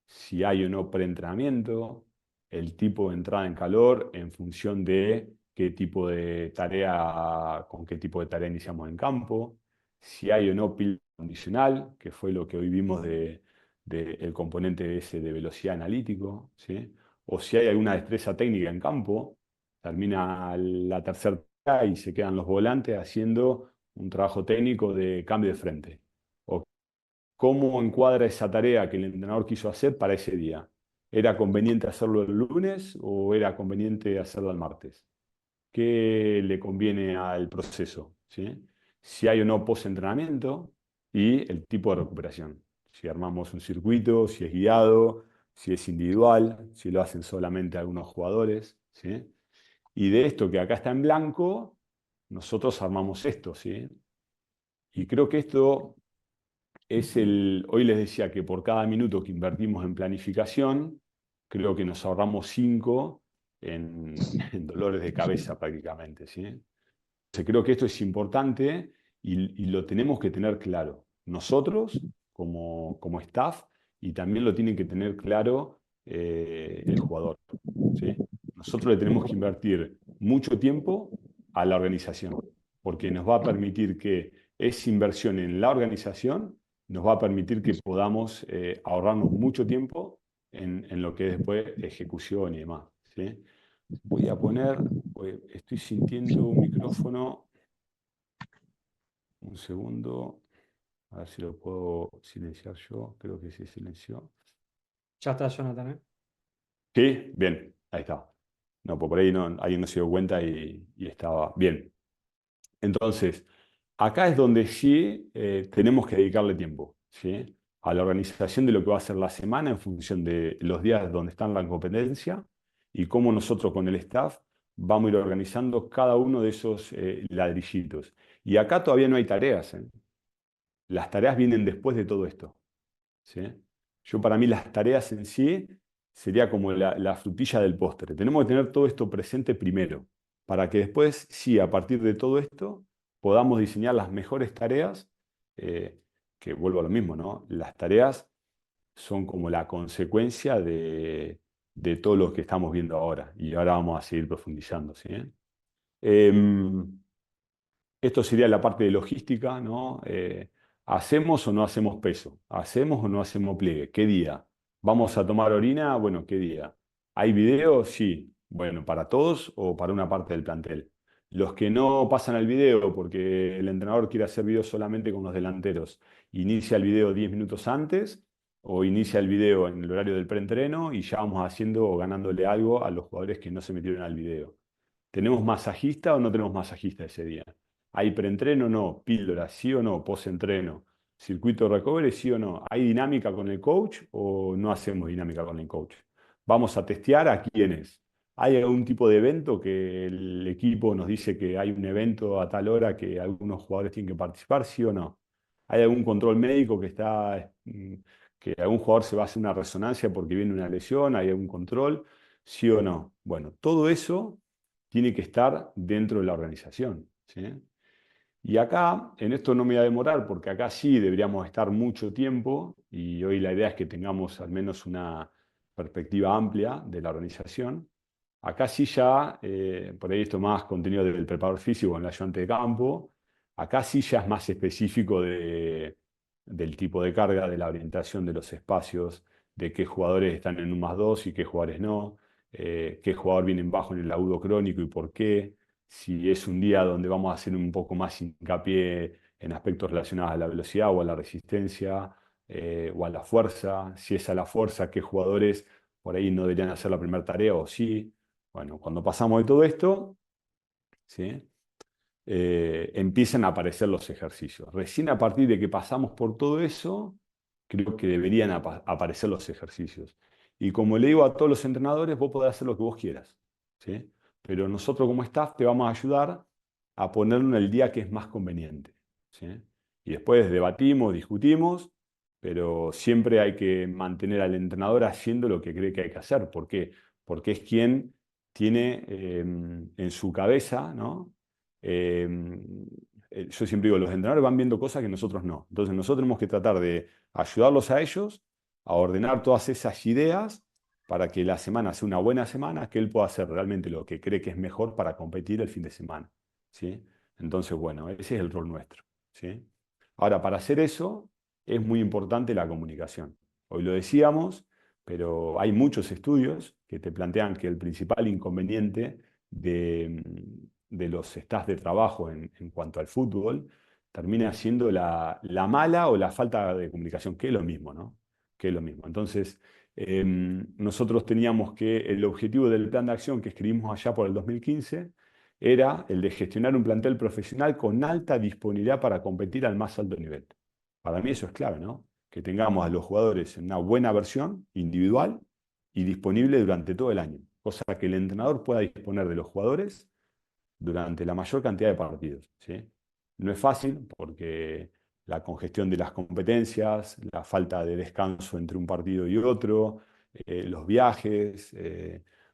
si hay o no preentrenamiento, el tipo de entrada en calor en función de qué tipo de tarea, con qué tipo de tarea iniciamos en campo, si hay o no pila condicional, que fue lo que hoy vimos el componente ese de velocidad analítico, ¿sí? O si hay alguna destreza técnica en campo, termina la tercera y se quedan los volantes haciendo un trabajo técnico de cambio de frente. O cómo encuadra esa tarea que el entrenador quiso hacer para ese día. ¿Era conveniente hacerlo el lunes o era conveniente hacerlo el martes? ¿Qué le conviene al proceso? ¿Sí? Si hay o no post-entrenamiento y el tipo de recuperación. Si armamos un circuito, si es guiado, si es individual, si lo hacen solamente algunos jugadores. ¿Sí? Y de esto que acá está en blanco, nosotros armamos esto. ¿Sí? Y creo que esto hoy les decía que por cada minuto que invertimos en planificación, creo que nos ahorramos 5 en dolores de cabeza prácticamente, ¿sí? Entonces creo que esto es importante y lo tenemos que tener claro. Nosotros como staff y también lo tienen que tener claro el jugador, ¿sí? Nosotros le tenemos que invertir mucho tiempo a la organización, porque nos va a permitir que esa inversión en la organización nos va a permitir que podamos ahorrarnos mucho tiempo en lo que es después ejecución y demás, ¿sí? Voy a poner, estoy sintiendo un micrófono, un segundo, a ver si lo puedo silenciar yo, creo que se silenció. Ya está, Jonathan, ¿eh? Sí, bien, ahí está. No, por ahí no, alguien no se dio cuenta y estaba bien. Entonces, acá es donde sí tenemos que dedicarle tiempo, ¿sí? A la organización de lo que va a ser la semana en función de los días donde están la competencia y cómo nosotros con el staff vamos a ir organizando cada uno de esos ladrillitos. Y acá todavía no hay tareas, ¿eh? Las tareas vienen después de todo esto, ¿sí? Yo para mí las tareas en sí sería como la frutilla del postre. Tenemos que tener todo esto presente primero, para que después, sí, a partir de todo esto, podamos diseñar las mejores tareas, eh, que vuelvo a lo mismo, ¿no? Las tareas son como la consecuencia de todo lo que estamos viendo ahora, y ahora vamos a seguir profundizando, ¿sí? Em, Esto sería la parte de logística, ¿no? ¿Hacemos o no hacemos peso? ¿Hacemos o no hacemos pliegue? ¿Qué día? ¿Vamos a tomar orina? Bueno, ¿qué día? ¿Hay video? Sí. Bueno, ¿para todos o para una parte del plantel? Los que no pasan al video porque el entrenador quiere hacer video solamente con los delanteros, ¿inicia el video 10 minutos antes o inicia el video en el horario del preentreno y ya vamos haciendo o ganándole algo a los jugadores que no se metieron al video? ¿Tenemos masajista o no tenemos masajista ese día? ¿Hay preentreno o no? ¿Píldora sí o no? ¿Postentreno? ¿Circuito de recovery sí o no? ¿Hay dinámica con el coach o no hacemos dinámica con el coach? ¿Vamos a testear a quiénes? ¿Hay algún tipo de evento que el equipo nos dice que hay un evento a tal hora que algunos jugadores tienen que participar, sí o no? ¿Hay algún control médico que algún jugador se va a hacer una resonancia porque viene una lesión? ¿Hay algún control? ¿Sí o no? Bueno, todo eso tiene que estar dentro de la organización, ¿sí? Y acá, en esto no me voy a demorar, porque acá sí deberíamos estar mucho tiempo, y hoy la idea es que tengamos al menos una perspectiva amplia de la organización. Acá sí ya, por ahí esto más contenido del preparador físico en el ayudante de campo, acá sí ya es más específico del tipo de carga, de la orientación de los espacios, de qué jugadores están en un más dos y qué jugadores no, qué jugador viene bajo en el agudo crónico y por qué, si es un día donde vamos a hacer un poco más hincapié en aspectos relacionados a la velocidad o a la resistencia o a la fuerza, si es a la fuerza, qué jugadores por ahí no deberían hacer la primera tarea o sí. Bueno, cuando pasamos de todo esto, ¿sí? Empiezan a aparecer los ejercicios. Recién a partir de que pasamos por todo eso, creo que deberían aparecer los ejercicios. Y como le digo a todos los entrenadores, vos podés hacer lo que vos quieras, ¿sí? Pero nosotros como staff te vamos a ayudar a ponerlo en el día que es más conveniente, ¿sí? Y después debatimos, discutimos, pero siempre hay que mantener al entrenador haciendo lo que cree que hay que hacer. ¿Por qué? Porque es quien tiene en su cabeza, ¿no? Yo siempre digo, los entrenadores van viendo cosas que nosotros no. Entonces nosotros tenemos que tratar de ayudarlos a ellos a ordenar todas esas ideas para que la semana sea una buena semana, que él pueda hacer realmente lo que cree que es mejor para competir el fin de semana, ¿sí? Entonces, bueno, ese es el rol nuestro, ¿sí? Ahora, para hacer eso es muy importante la comunicación. Hoy lo decíamos, pero hay muchos estudios que te plantean que el principal inconveniente de los staff de trabajo en cuanto al fútbol termina siendo la mala o la falta de comunicación, que es lo mismo, ¿no? Que es lo mismo. Entonces, nosotros teníamos que el objetivo del plan de acción que escribimos allá por el 2015 era el de gestionar un plantel profesional con alta disponibilidad para competir al más alto nivel. Para mí eso es clave, ¿no? Que tengamos a los jugadores en una buena versión individual y disponible durante todo el año, cosa que el entrenador pueda disponer de los jugadores durante la mayor cantidad de partidos, ¿sí? No es fácil porque la congestión de las competencias, la falta de descanso entre un partido y otro, los viajes,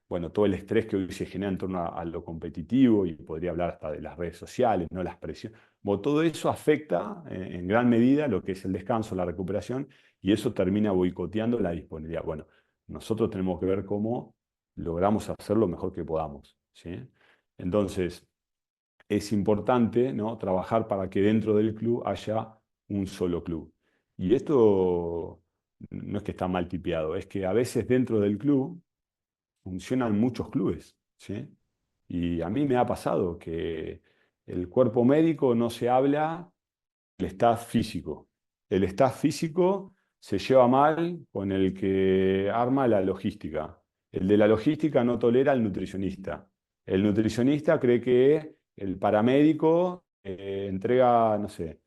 bueno, todo el estrés que hoy se genera en torno a lo competitivo, y podría hablar hasta de las redes sociales, ¿no? Las presiones. Bueno, todo eso afecta en gran medida lo que es el descanso, la recuperación, y eso termina boicoteando la disponibilidad. Bueno, nosotros tenemos que ver cómo logramos hacer lo mejor que podamos, ¿sí? Entonces, es importante, ¿no? Trabajar para que dentro del club haya un solo club. Y esto no es que está mal tipeado, es que a veces dentro del club funcionan muchos clubes, ¿sí? Y a mí me ha pasado que el cuerpo médico no se habla del staff físico. El staff físico se lleva mal con el que arma la logística. El de la logística no tolera al nutricionista. El nutricionista cree que el paramédico entrega, no sé,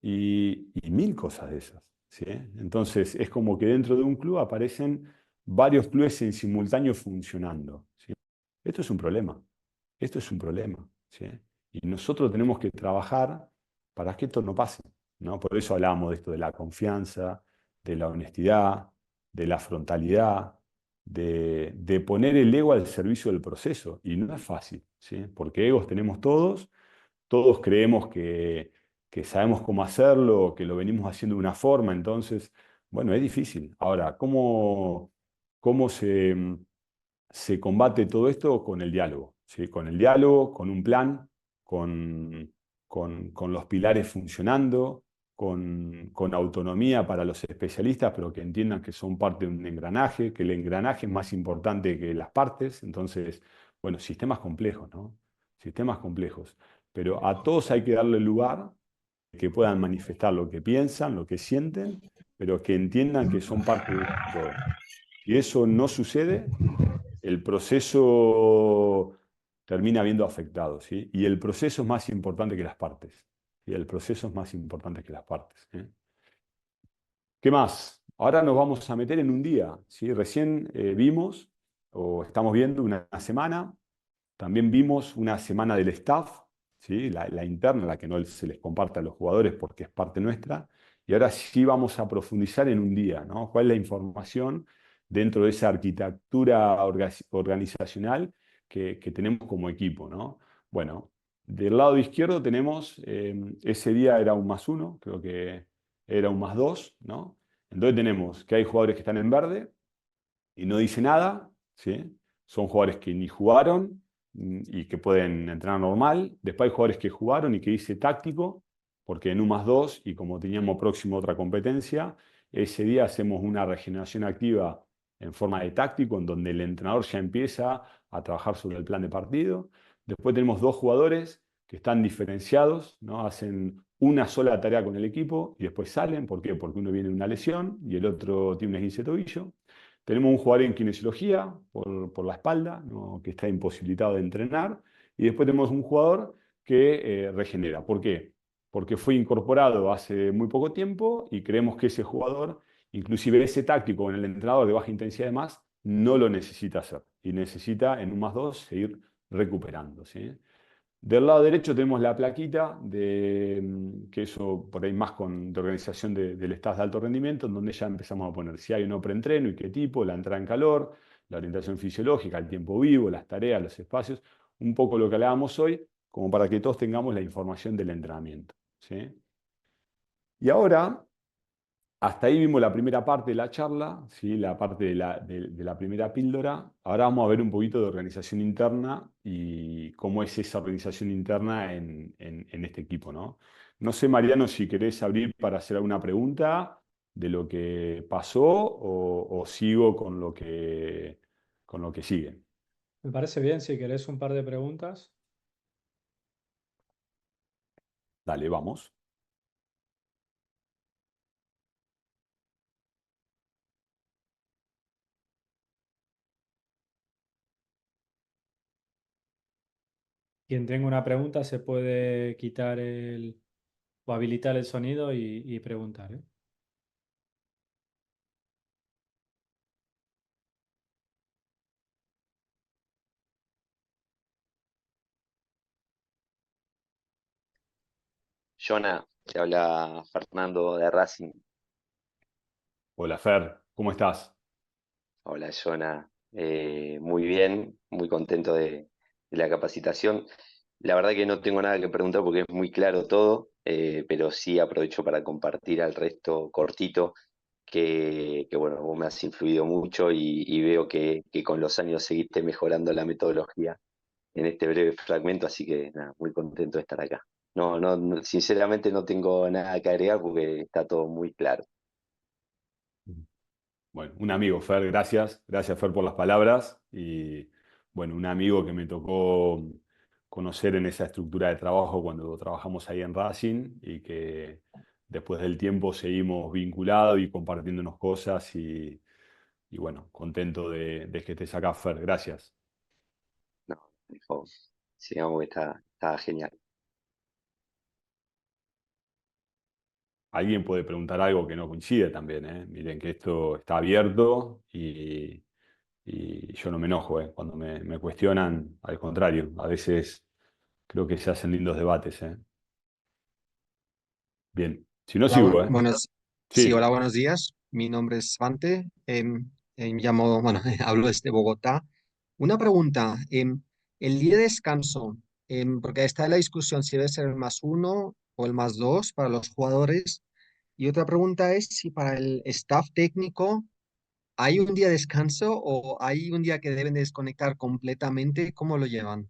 y mil cosas de esas, ¿sí? Entonces es como que dentro de un club aparecen varios clubes en simultáneo funcionando, ¿sí? Esto es un problema, esto es un problema, ¿sí? Y nosotros tenemos que trabajar para que esto no pase, ¿no? Por eso hablamos de esto de la confianza, de la honestidad, de la frontalidad, de poner el ego al servicio del proceso. Y no es fácil, ¿sí? Porque egos tenemos todos, todos creemos que sabemos cómo hacerlo, que lo venimos haciendo de una forma, entonces, bueno, es difícil. Ahora, ¿cómo se combate todo esto? Con el diálogo, ¿sí? Con el diálogo, con un plan, con, con los pilares funcionando, con autonomía para los especialistas, pero que entiendan que son parte de un engranaje, que el engranaje es más importante que las partes. Entonces, bueno, sistemas complejos, ¿no? Sistemas complejos. Pero a todos hay que darle lugar, que puedan manifestar lo que piensan, lo que sienten, pero que entiendan que son parte de todo. Si eso no sucede, el proceso termina viendo afectado, ¿sí? Y el proceso es más importante que las partes. Y el proceso es más importante que las partes, ¿sí? ¿Qué más? Ahora nos vamos a meter en un día, ¿sí? Recién vimos, o estamos viendo una semana, también vimos una semana del staff, ¿sí? La interna, la que no se les comparte a los jugadores porque es parte nuestra. Y ahora sí vamos a profundizar en un día, ¿no? ¿Cuál es la información dentro de esa arquitectura organizacional que tenemos como equipo, ¿no? Bueno, del lado izquierdo tenemos, ese día era un +1, creo que era un +2, ¿no? Entonces tenemos que hay jugadores que están en verde y no dice nada, ¿sí? Son jugadores que ni jugaron y que pueden entrenar normal. Después hay jugadores que jugaron y que dice táctico, porque en un +2 y como teníamos próximo otra competencia, ese día hacemos una regeneración activa en forma de táctico, en donde el entrenador ya empieza a trabajar sobre el plan de partido. Después tenemos dos jugadores que están diferenciados, ¿no? Hacen una sola tarea con el equipo y después salen. ¿Por qué? Porque uno viene de una lesión y el otro tiene un esguince de tobillo. Tenemos un jugador en kinesiología por la espalda, ¿no? Que está imposibilitado de entrenar. Y después tenemos un jugador que regenera. ¿Por qué? Porque fue incorporado hace muy poco tiempo y creemos que ese jugador, inclusive ese táctico en el entrenador de baja intensidad de más, no lo necesita hacer. Y necesita en un +2 seguir recuperando, ¿sí? Del lado derecho tenemos la plaquita, que eso por ahí más de organización del staff de alto rendimiento, en donde ya empezamos a poner si hay un no preentreno y qué tipo, la entrada en calor, la orientación fisiológica, el tiempo vivo, las tareas, los espacios, un poco lo que hablábamos hoy, como para que todos tengamos la información del entrenamiento, ¿sí? Y ahora, hasta ahí vimos la primera parte de la charla, ¿sí? La parte de la primera píldora. Ahora vamos a ver un poquito de organización interna y cómo es esa organización interna en este equipo, ¿no? No sé, Mariano, si querés abrir para hacer alguna pregunta de lo que pasó o sigo con lo que sigue. Me parece bien si querés un par de preguntas. Dale, vamos. Quien tenga una pregunta se puede quitar o habilitar el sonido y preguntar, ¿eh? Jonah, te habla Fernando de Racing. Hola, Fer, ¿cómo estás? Hola, Jonah. Muy bien, muy contento de la capacitación. La verdad que no tengo nada que preguntar porque es muy claro todo, pero sí aprovecho para compartir al resto cortito que bueno, vos me has influido mucho y veo que con los años seguiste mejorando la metodología en este breve fragmento, así que nada, muy contento de estar acá. Sinceramente no tengo nada que agregar porque está todo muy claro. Bueno, un amigo, Fer, gracias. Gracias, Fer, por las palabras. Y bueno, un amigo que me tocó conocer en esa estructura de trabajo cuando trabajamos ahí en Racing y que después del tiempo seguimos vinculados y compartiéndonos cosas y bueno, contento de que estés acá, Fer. Gracias. No, mejor. Sigamos que está genial. Alguien puede preguntar algo que no coincide también, ¿eh? Miren que esto está abierto y yo no me enojo, ¿eh? Cuando me cuestionan, al contrario, a veces creo que se hacen lindos debates, ¿eh? Bien, si no Hola, sigo, ¿eh? sí, Sí, hola, buenos días. Mi nombre es Svante. Me llamo, bueno, hablo desde Bogotá. Una pregunta, el día de descanso, porque está la discusión si debe ser el más uno o el más dos para los jugadores. Y otra pregunta es si para el staff técnico hay un día de descanso o hay un día que deben desconectar completamente. ¿Cómo lo llevan?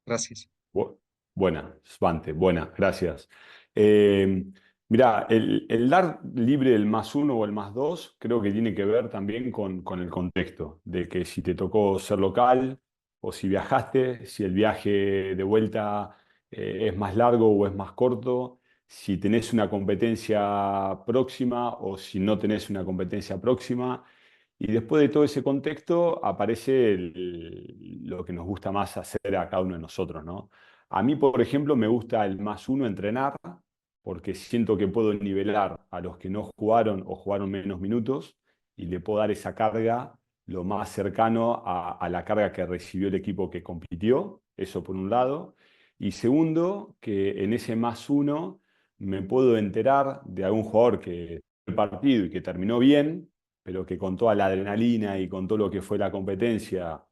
Gracias. bu- buena, Svante, buena, gracias. Mirá, el dar libre el más uno o el más dos creo que tiene que ver también con el contexto, de que si te tocó ser local o si viajaste, si el viaje de vuelta es más largo o es más corto, si tenés una competencia próxima o si no tenés una competencia próxima. Y después de todo ese contexto aparece lo que nos gusta más hacer a cada uno de nosotros, ¿no? A mí, por ejemplo, me gusta el más uno entrenar porque siento que puedo nivelar a los que no jugaron o jugaron menos minutos y le puedo dar esa carga lo más cercano a la carga que recibió el equipo que compitió, eso por un lado. Y segundo, que en ese más uno me puedo enterar de algún jugador que el partido y que terminó bien, pero que con toda la adrenalina y con todo lo que fue la competencia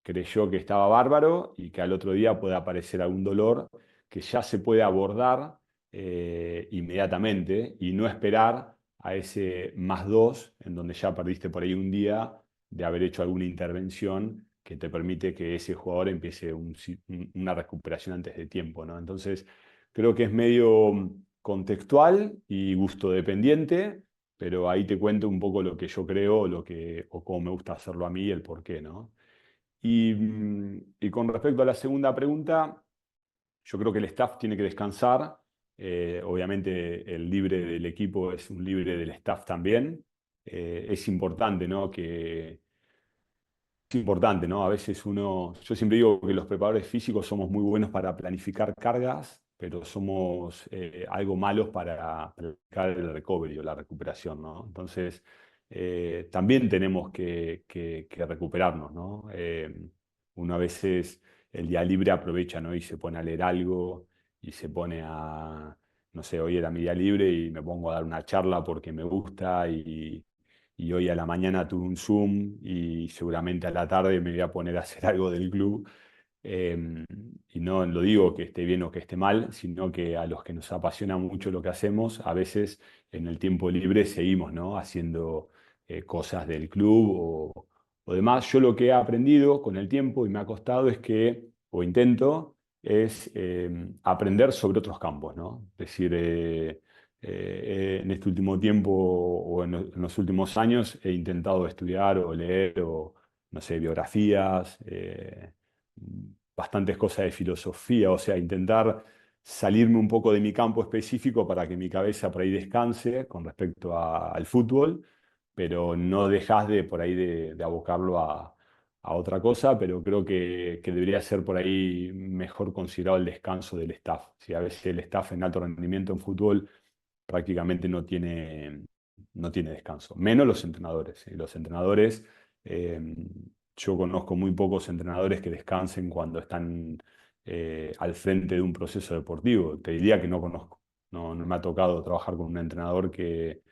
creyó que estaba bárbaro y que al otro día puede aparecer algún dolor que ya se puede abordar inmediatamente y no esperar a ese más dos en donde ya perdiste por ahí un día de haber hecho alguna intervención que te permite que ese jugador empiece una recuperación antes de tiempo, ¿no? Entonces, creo que es medio contextual y gusto dependiente, pero ahí te cuento un poco lo que yo creo, o cómo me gusta hacerlo a mí y el por qué, ¿no? Y con respecto a la segunda pregunta, yo creo que el staff tiene que descansar. Obviamente el libre del equipo es un libre del staff también. Es importante, ¿no? Es importante, ¿no? A veces yo siempre digo que los preparadores físicos somos muy buenos para planificar cargas, pero somos algo malos para planificar el recovery o la recuperación, ¿no? Entonces, también tenemos que recuperarnos, ¿no? Uno a veces el día libre aprovecha, ¿no? Y se pone a leer algo y se pone no sé, hoy era mi día libre y me pongo a dar una charla porque me gusta y hoy a la mañana tuve un Zoom y seguramente a la tarde me voy a poner a hacer algo del club. Y no lo digo que esté bien o que esté mal, sino que a los que nos apasiona mucho lo que hacemos, a veces en el tiempo libre seguimos, ¿no? Haciendo cosas del club o demás. Yo lo que he aprendido con el tiempo y me ha costado es que, o intento, es aprender sobre otros campos, ¿no? Es decir, en este último tiempo o en los últimos años he intentado estudiar o leer o, no sé, biografías, bastantes cosas de filosofía, o sea, intentar salirme un poco de mi campo específico para que mi cabeza por ahí descanse con respecto al fútbol, pero no dejas de por ahí de abocarlo a otra cosa, pero creo que debería ser por ahí mejor considerado el descanso del staff. Si a veces el staff en alto rendimiento en fútbol prácticamente no tiene descanso, menos los entrenadores. Y los entrenadores, eh, yo conozco muy pocos entrenadores que descansen cuando están al frente de un proceso deportivo. Te diría que no conozco. No me ha tocado trabajar con un entrenador que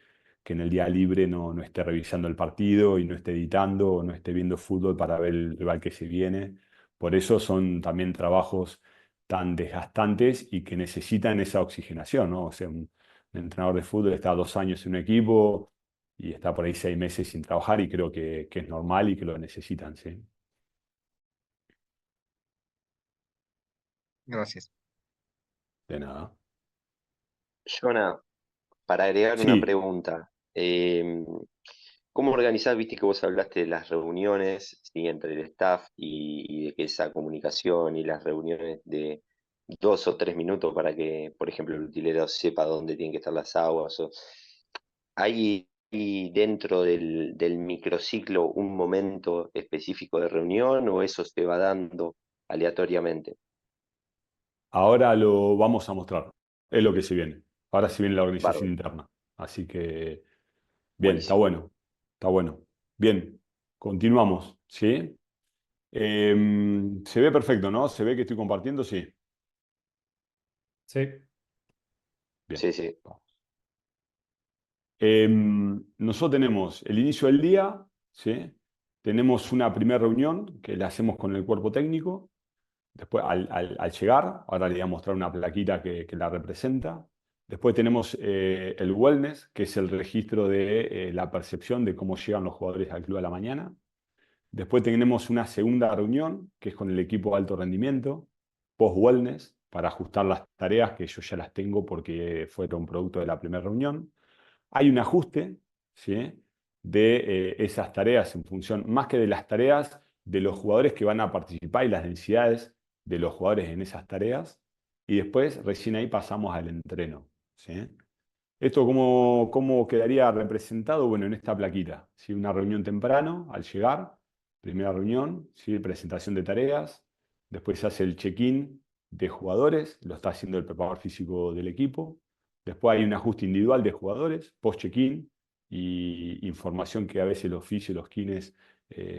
en el día libre no esté revisando el partido y no esté editando o no esté viendo fútbol para ver el rival que se viene. Por eso son también trabajos tan desgastantes y que necesitan esa oxigenación, ¿no? O sea, un entrenador de fútbol está 2 años en un equipo y está por ahí 6 meses sin trabajar y creo que es normal y que lo necesitan, ¿sí? Gracias. De nada. Jonah, para agregar una Sí, pregunta, ¿cómo organizás? Viste que vos hablaste de las reuniones, ¿sí? Entre el staff y de que esa comunicación y las reuniones de 2 o 3 minutos para que, por ejemplo, el utilero sepa dónde tienen que estar las aguas. ¿Hay dentro del microciclo un momento específico de reunión o eso se va dando aleatoriamente? ahora lo vamos a mostrar. Es lo que se viene. Ahora se viene la organización Bárbaro, interna. Así que, bien, está buenísimo. bueno. Está bueno. Bien, continuamos, ¿sí? Se ve perfecto, ¿no? Se ve que estoy compartiendo, sí. Sí, Bien. Sí, sí. Nosotros tenemos el inicio del día, ¿sí? Tenemos una primera reunión que la hacemos con el cuerpo técnico. Después, al llegar, ahora le voy a mostrar una plaquita que la representa. Después tenemos el wellness, que es el registro de la percepción de cómo llegan los jugadores al club a la mañana. Después tenemos una segunda reunión, que es con el equipo de alto rendimiento, post-wellness, para ajustar las tareas que yo ya las tengo porque fueron producto de la primera reunión. Hay un ajuste, ¿sí? De esas tareas en función, más que de las tareas de los jugadores que van a participar y las densidades de los jugadores en esas tareas. Y después, recién ahí pasamos al entreno, ¿sí? ¿Esto cómo quedaría representado? Bueno, en esta plaquita, ¿sí? Una reunión temprano, al llegar, primera reunión, ¿sí? Presentación de tareas, después se hace el check-in de jugadores, lo está haciendo el preparador físico del equipo, después hay un ajuste individual de jugadores, post-check-in y información que a veces los fisios, los kines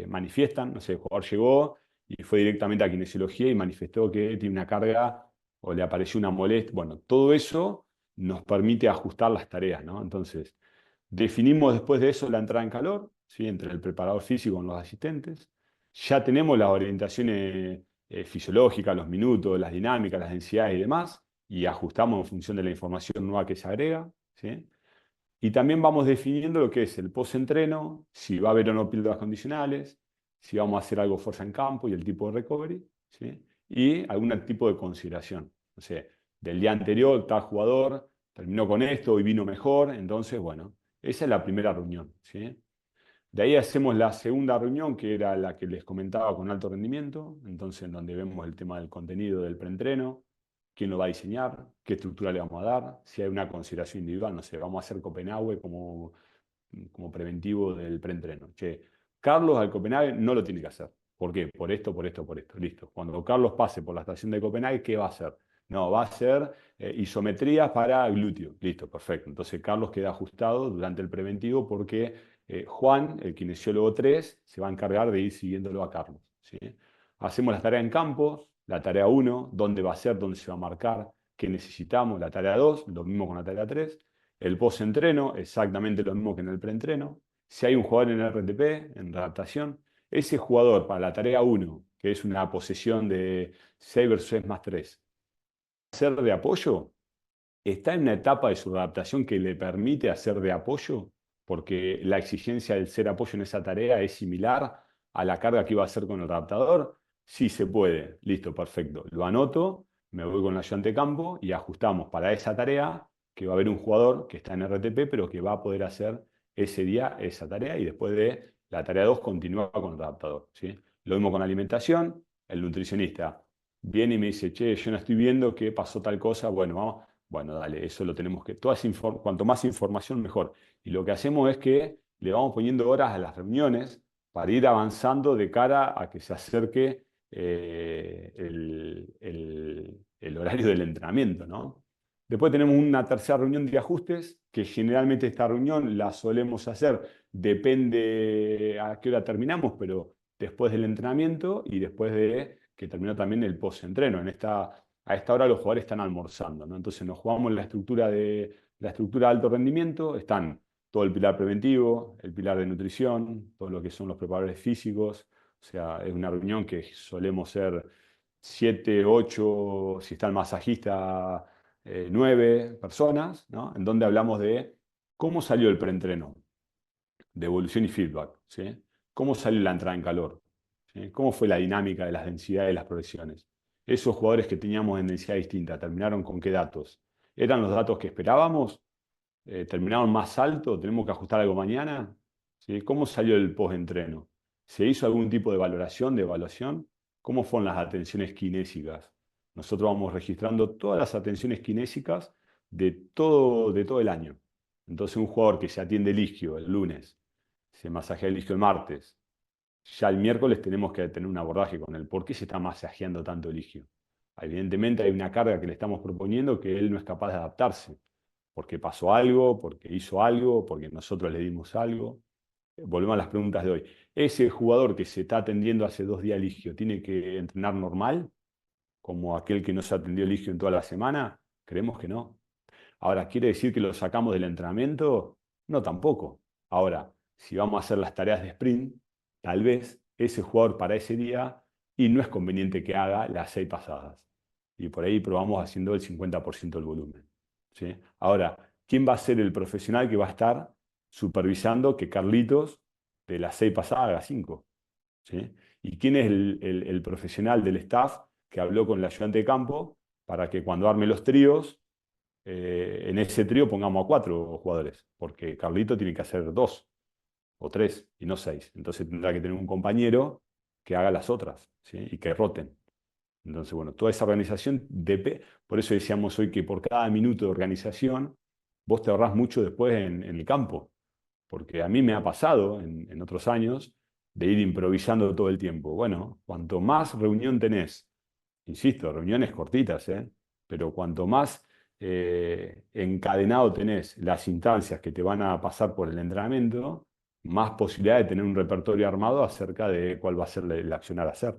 manifiestan, no sé, el jugador llegó y fue directamente a kinesiología y manifestó que tiene una carga o le apareció una molestia, bueno, todo eso nos permite ajustar las tareas, ¿no? Entonces, definimos después de eso la entrada en calor, ¿sí? Entre el preparador físico con los asistentes. Ya tenemos las orientaciones fisiológicas, los minutos, las dinámicas, las densidades y demás, y ajustamos en función de la información nueva que se agrega, ¿sí? Y también vamos definiendo lo que es el post-entreno, si va a haber o no píldoras condicionales, si vamos a hacer algo fuerza en campo y el tipo de recovery, ¿sí? Y algún tipo de consideración. No sé, del día anterior, tal jugador terminó con esto y vino mejor, entonces, bueno, esa es la primera reunión, ¿sí? De ahí hacemos la segunda reunión, que era la que les comentaba con alto rendimiento, entonces en donde vemos el tema del contenido del preentreno, quién lo va a diseñar, qué estructura le vamos a dar, si hay una consideración individual, no sé, vamos a hacer Copenhague como preventivo del preentreno. Che, Carlos al Copenhague no lo tiene que hacer. ¿Por qué? Por esto, por esto, por esto. Listo. Cuando Carlos pase por la estación de Copenhague, ¿qué va a hacer? No, va a hacer isometrías para glúteo. Listo, perfecto. Entonces Carlos queda ajustado durante el preventivo porque Juan, el kinesiólogo 3, se va a encargar de ir siguiéndolo a Carlos, ¿sí? Hacemos la tarea en campo, la tarea 1, dónde va a ser, dónde se va a marcar, qué necesitamos, la tarea 2, lo mismo con la tarea 3. El post-entreno, exactamente lo mismo que en el preentreno. Si hay un jugador en RTP, en adaptación, ese jugador para la tarea 1 que es una posesión de 6 versus 6 más 3. Hacer de apoyo está en una etapa de su adaptación que le permite hacer de apoyo, porque la exigencia del ser apoyo en esa tarea es similar a la carga que iba a hacer con el adaptador. Sí se puede, listo, perfecto. Lo anoto, me voy con el ayudante de campo y ajustamos para esa tarea que va a haber un jugador que está en RTP, pero que va a poder hacer ese día esa tarea y después de la tarea 2 continúa con el adaptador, ¿sí? Lo mismo con alimentación, el nutricionista viene y me dice, che, yo no estoy viendo que pasó tal cosa, bueno, vamos. Bueno, dale, eso lo tenemos que... cuanto más información, mejor. Y lo que hacemos es que le vamos poniendo horas a las reuniones para ir avanzando de cara a que se acerque el horario del entrenamiento, ¿no? Después tenemos una tercera reunión de ajustes, que generalmente esta reunión la solemos hacer, depende a qué hora terminamos, pero después del entrenamiento y después de que terminó también el post-entreno. A esta hora los jugadores están almorzando, ¿no? Entonces nos jugamos la estructura de alto rendimiento, están todo el pilar preventivo, el pilar de nutrición, todo lo que son los preparadores físicos. O sea, es una reunión que solemos ser 7, 8, si está el masajista, 9 personas, ¿no? En donde hablamos de cómo salió el preentreno, de evolución y feedback, ¿sí? Cómo salió la entrada en calor, ¿sí? Cómo fue la dinámica de las densidades y las progresiones. Esos jugadores que teníamos en densidad distinta, ¿terminaron con qué datos? ¿Eran los datos que esperábamos? ¿Terminaron más alto? ¿Tenemos que ajustar algo mañana? ¿Sí? ¿Cómo salió el post-entreno? ¿Se hizo algún tipo de valoración, de evaluación? ¿Cómo fueron las atenciones kinésicas? Nosotros vamos registrando todas las atenciones kinésicas de todo el año. Entonces un jugador que se atiende el isquio el lunes, se masajea el isquio el martes, ya el miércoles tenemos que tener un abordaje con él. ¿Por qué se está masajeando tanto el isquio? Evidentemente hay una carga que le estamos proponiendo que él no es capaz de adaptarse, porque pasó algo, porque hizo algo, porque nosotros le dimos algo. Volvemos a las preguntas de hoy. ¿Ese jugador que se está atendiendo hace 2 días el isquio tiene que entrenar normal, como aquel que no se atendió el isquio en toda la semana? Creemos que no. Ahora, ¿quiere decir que lo sacamos del entrenamiento? No, tampoco. Ahora, si vamos a hacer las tareas de sprint, tal vez ese jugador para ese día, y no es conveniente que haga las 6 pasadas. Y por ahí probamos haciendo el 50% del volumen, ¿sí? Ahora, ¿quién va a ser el profesional que va a estar supervisando que Carlitos de las 6 pasadas haga 5? ¿Sí? ¿Y quién es el profesional del staff que habló con el ayudante de campo para que cuando arme los tríos, en ese trío pongamos a 4 jugadores? Porque Carlito tiene que hacer 2 o 3 y no 6. Entonces tendrá que tener un compañero que haga las otras, ¿sí? Y que roten. Entonces, bueno, toda esa organización, por eso decíamos hoy que por cada minuto de organización, vos te ahorrás mucho después en el campo. Porque a mí me ha pasado en otros años de ir improvisando todo el tiempo. Bueno, cuanto más reunión tenés, insisto, reuniones cortitas, pero cuanto más encadenado tenés las instancias que te van a pasar por el entrenamiento, más posibilidad de tener un repertorio armado acerca de cuál va a ser el accionar a hacer,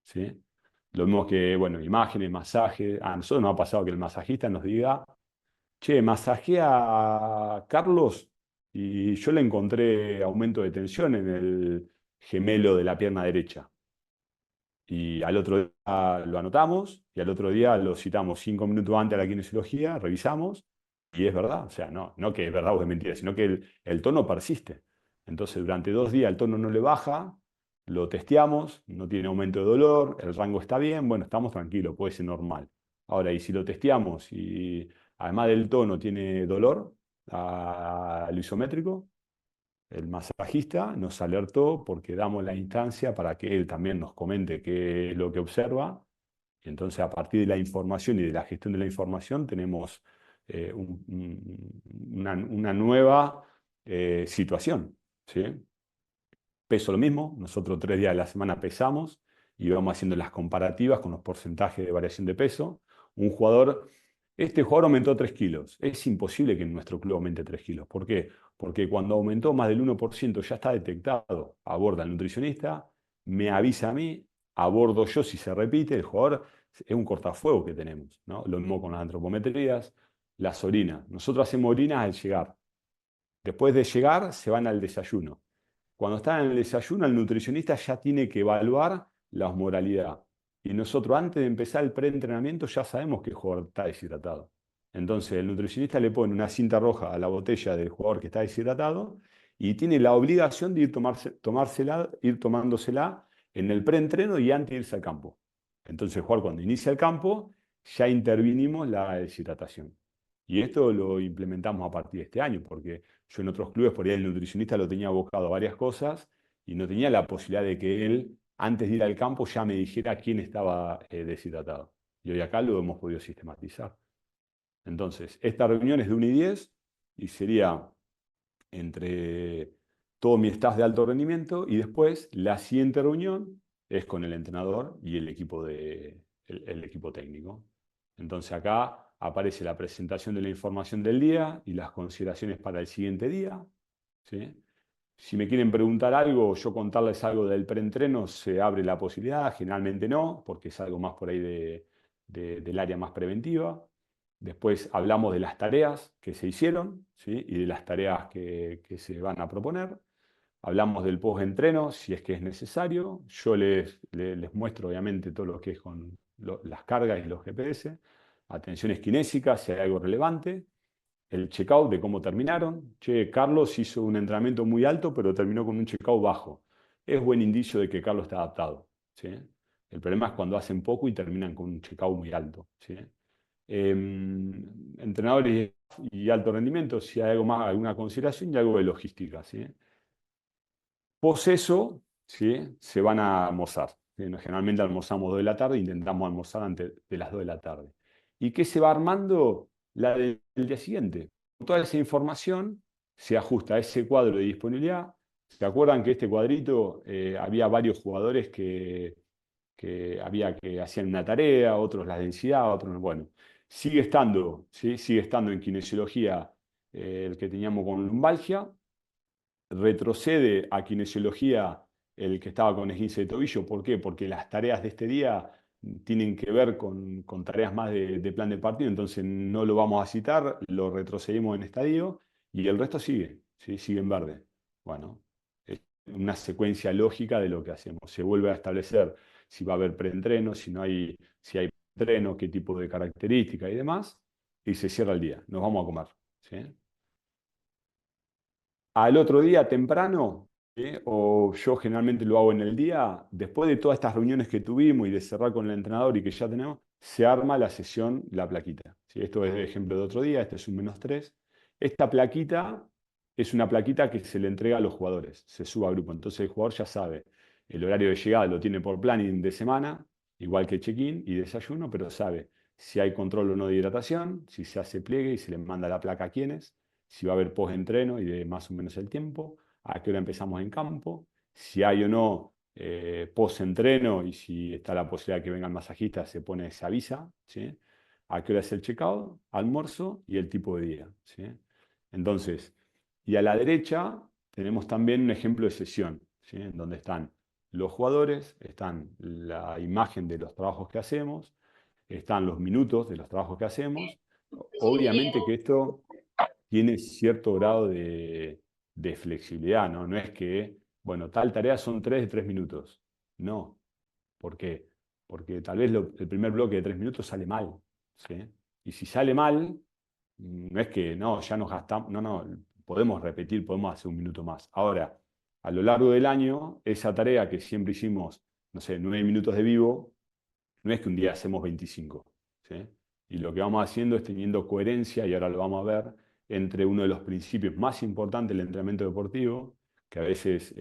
¿sí? Lo mismo que, bueno, imágenes, masajes. A nosotros nos ha pasado que el masajista nos diga, che, masajea a Carlos y yo le encontré aumento de tensión en el gemelo de la pierna derecha. Y al otro día lo anotamos y al otro día lo citamos 5 minutos antes a la kinesiología, revisamos y es verdad. O sea, no que es verdad o es mentira, sino que el tono persiste. Entonces, durante 2 días el tono no le baja, lo testeamos, no tiene aumento de dolor, el rango está bien, bueno, estamos tranquilos, puede ser normal. Ahora, y si lo testeamos y además del tono tiene dolor al isométrico, el masajista nos alertó porque damos la instancia para que él también nos comente qué es lo que observa. Y entonces, a partir de la información y de la gestión de la información, tenemos una nueva situación, ¿sí? Peso lo mismo, nosotros 3 días de la semana pesamos y vamos haciendo las comparativas con los porcentajes de variación de peso. Este jugador aumentó 3 kilos. Es imposible que en nuestro club aumente 3 kilos. ¿Por qué? Porque cuando aumentó más del 1% ya está detectado, aborda el nutricionista, me avisa a mí, abordo yo si se repite, el jugador es un cortafuego que tenemos, ¿no? Lo mismo con las antropometrías, las orinas. Nosotros hacemos orinas al llegar. Después de llegar se van al desayuno. Cuando están en el desayuno, el nutricionista ya tiene que evaluar la osmoralidad. Y nosotros antes de empezar el preentrenamiento ya sabemos que el jugador está deshidratado. Entonces el nutricionista le pone una cinta roja a la botella del jugador que está deshidratado y tiene la obligación de ir tomándosela en el preentreno y antes de irse al campo. Entonces el jugador cuando inicia el campo ya intervinimos la deshidratación. Y esto lo implementamos a partir de este año, porque yo en otros clubes por ahí el nutricionista lo tenía abocado a varias cosas y no tenía la posibilidad de que él, antes de ir al campo, ya me dijera quién estaba deshidratado. Y hoy acá lo hemos podido sistematizar. Entonces, esta reunión es de 1 y 10 y sería entre todo mi staff de alto rendimiento y después la siguiente reunión es con el entrenador y el equipo técnico. Entonces acá aparece la presentación de la información del día y las consideraciones para el siguiente día, ¿sí? Si me quieren preguntar algo o yo contarles algo del preentreno, se abre la posibilidad, generalmente no, porque es algo más por ahí del área más preventiva. Después hablamos de las tareas que se hicieron, ¿sí? Y de las tareas que se van a proponer. Hablamos del post-entreno, si es que es necesario. Yo les muestro, obviamente, todo lo que es con las cargas y los GPS. Atenciones kinésicas, si hay algo relevante. El checkout de cómo terminaron. Che, Carlos hizo un entrenamiento muy alto, pero terminó con un checkout bajo. Es buen indicio de que Carlos está adaptado, ¿sí? El problema es cuando hacen poco y terminan con un checkout muy alto, ¿sí? Entrenadores y alto rendimiento, si hay algo más, alguna consideración y algo de logística, ¿sí? Pos eso, ¿sí? Se van a almorzar. ¿Sí? Generalmente almorzamos 2 de la tarde, intentamos almorzar antes de las 2 de la tarde. ¿Y qué se va armando? La del día siguiente. Toda esa información se ajusta a ese cuadro de disponibilidad. ¿Se acuerdan que este cuadrito había varios jugadores que hacían una tarea, otros la densidad, otros no? Bueno, sigue estando, ¿sí? Sigue estando en kinesiología el que teníamos con lumbalgia, retrocede a kinesiología el que estaba con esguince de tobillo. ¿Por qué? Porque las tareas de este día tienen que ver con tareas más de plan de partido, entonces no lo vamos a citar, lo retrocedimos en estadio y el resto sigue, ¿sí? Sigue en verde. Bueno, es una secuencia lógica de lo que hacemos. Se vuelve a establecer si va a haber preentreno, si hay entreno, qué tipo de características y demás, y se cierra el día. Nos vamos a comer, ¿sí? Al otro día temprano, ¿sí? O yo generalmente lo hago en el día, después de todas estas reuniones que tuvimos y de cerrar con el entrenador y que ya tenemos, se arma la sesión, la plaquita, ¿sí? Esto es de ejemplo de otro día, este es un -3. Esta plaquita es una plaquita que se le entrega a los jugadores, se sube a grupo, entonces el jugador ya sabe, el horario de llegada lo tiene por planning de semana, igual que check-in y desayuno, pero sabe si hay control o no de hidratación, si se hace pliegue y se le manda la placa a quiénes, si va a haber post-entreno y de más o menos el tiempo, a qué hora empezamos en campo, si hay o no post-entreno y si está la posibilidad de que vengan masajistas, se avisa, ¿sí? A qué hora es el checkout, almuerzo y el tipo de día, ¿sí? Entonces, y a la derecha tenemos también un ejemplo de sesión, ¿sí? En donde están los jugadores, están la imagen de los trabajos que hacemos, están los minutos de los trabajos que hacemos. Obviamente que esto tiene cierto grado de flexibilidad, ¿no? No es que, bueno, tal tarea son 3 de 3 minutos. No. ¿Por qué? Porque tal vez el primer bloque de 3 minutos sale mal, ¿sí? Y si sale mal, no es que, no, ya nos gastamos, no, podemos repetir, podemos hacer un minuto más. Ahora, a lo largo del año, esa tarea que siempre hicimos, no sé, 9 minutos de vivo, no es que un día hacemos 25, ¿sí? Y lo que vamos haciendo es teniendo coherencia, y ahora lo vamos a ver, entre uno de los principios más importantes del entrenamiento deportivo, que a veces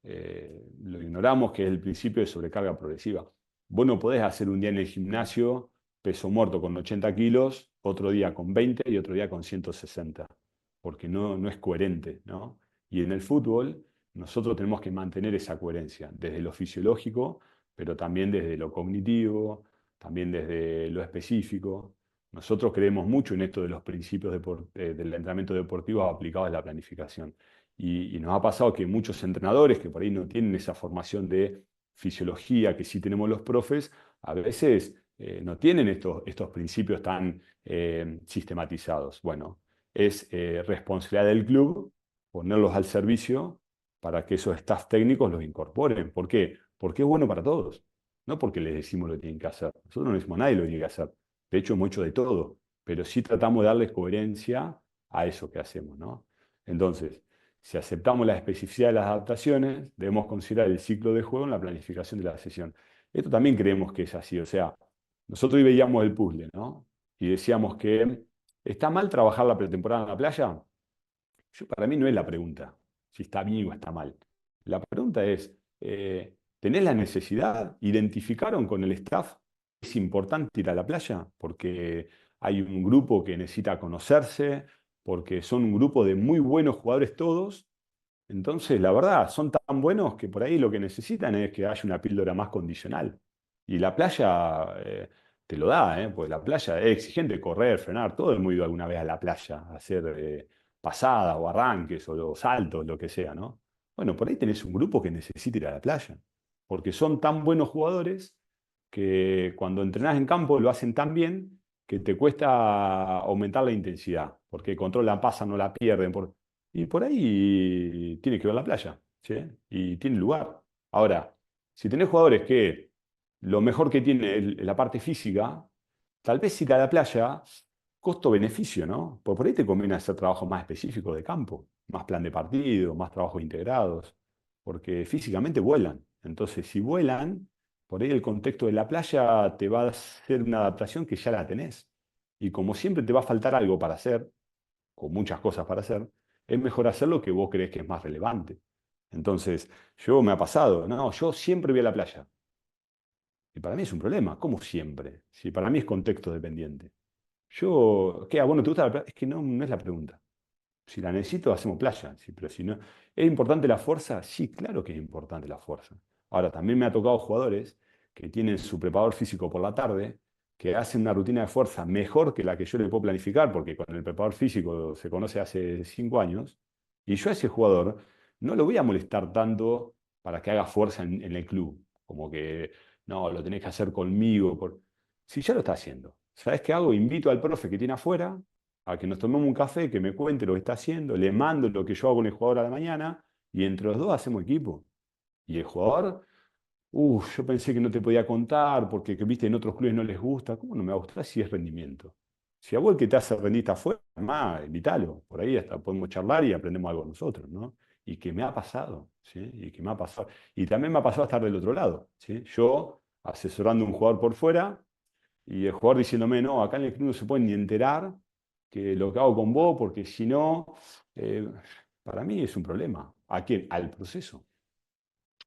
lo ignoramos, que es el principio de sobrecarga progresiva. Vos no podés hacer un día en el gimnasio peso muerto con 80 kilos, otro día con 20 y otro día con 160, porque no es coherente, ¿no? Y en el fútbol nosotros tenemos que mantener esa coherencia, desde lo fisiológico, pero también desde lo cognitivo, también desde lo específico. Nosotros creemos mucho en esto de los principios del entrenamiento deportivo aplicados a la planificación. Y nos ha pasado que muchos entrenadores que por ahí no tienen esa formación de fisiología que sí tenemos los profes, a veces no tienen estos principios tan sistematizados. Bueno, es responsabilidad del club ponerlos al servicio para que esos staff técnicos los incorporen. ¿Por qué? porque es bueno para todos, no porque les decimos lo que tienen que hacer. Nosotros no le decimos a nadie lo que tiene que hacer. De hecho, hemos hecho de todo, pero sí tratamos de darles coherencia a eso que hacemos, ¿no? Entonces, si aceptamos la especificidad de las adaptaciones, debemos considerar el ciclo de juego en la planificación de la sesión. Esto también creemos que es así, o sea, nosotros hoy veíamos el puzzle, ¿no? Y decíamos que ¿está mal trabajar la pretemporada en la playa? Para mí no es la pregunta, si está bien o está mal. La pregunta es, ¿tenés la necesidad? ¿Identificaron con el staff? ¿Es importante ir a la playa? Porque hay un grupo que necesita conocerse, porque son un grupo de muy buenos jugadores todos. Entonces, la verdad, son tan buenos que por ahí lo que necesitan es que haya una píldora más condicional. Y la playa te lo da, porque la playa es exigente, correr, frenar. Todo el mundo ha ido alguna vez a la playa a hacer pasadas o arranques o saltos, lo que sea, ¿no? Bueno, por ahí tenés un grupo que necesita ir a la playa, porque son tan buenos jugadores que cuando entrenás en campo lo hacen tan bien que te cuesta aumentar la intensidad, porque controlan, pasan, no la pierden. Y por ahí tiene que ver la playa, ¿sí? Y tiene lugar. Ahora, si tenés jugadores que lo mejor que tiene es la parte física, tal vez ir a la playa, costo-beneficio, ¿no? Por ahí te conviene hacer trabajos más específicos de campo, más plan de partido, más trabajos integrados, porque físicamente vuelan. Entonces, si vuelan, por ahí el contexto de la playa te va a hacer una adaptación que ya la tenés. Y como siempre te va a faltar algo para hacer, con muchas cosas para hacer, es mejor hacer lo que vos crees que es más relevante. Entonces, yo me ha pasado, no, yo siempre voy a la playa. Y para mí es un problema, ¿cómo siempre? Si para mí es contexto dependiente. Yo, ¿qué? ¿A vos no te gusta la playa? Es que no, no es la pregunta. Si la necesito, hacemos playa. Sí, pero si no, ¿es importante la fuerza? Sí, claro que es importante la fuerza. Ahora, también me ha tocado jugadores que tienen su preparador físico por la tarde, que hacen una rutina de fuerza mejor que la que yo le puedo planificar, porque con el preparador físico se conoce hace 5 años, y yo a ese jugador no lo voy a molestar tanto para que haga fuerza en el club, como que no, lo tenés que hacer conmigo. Si ya lo está haciendo. ¿Sabes qué hago? Invito al profe que tiene afuera a que nos tomemos un café, que me cuente lo que está haciendo, le mando lo que yo hago con el jugador a la mañana y entre los dos hacemos equipo. Y el jugador, yo pensé que no te podía contar porque, que, viste, en otros clubes no les gusta. ¿Cómo no me va a gustar si es rendimiento? Si a vos el que te hace rendir está afuera, más, invítalo. Por ahí hasta podemos charlar y aprendemos algo nosotros, ¿no? Y que me ha pasado, ¿sí? Y que me ha pasado. Y también me ha pasado estar del otro lado, ¿sí? Yo asesorando a un jugador por fuera y el jugador diciéndome, no, acá en el club no se puede ni enterar que lo que hago con vos, porque si no, eh, para mí es un problema. ¿A quién? Al proceso.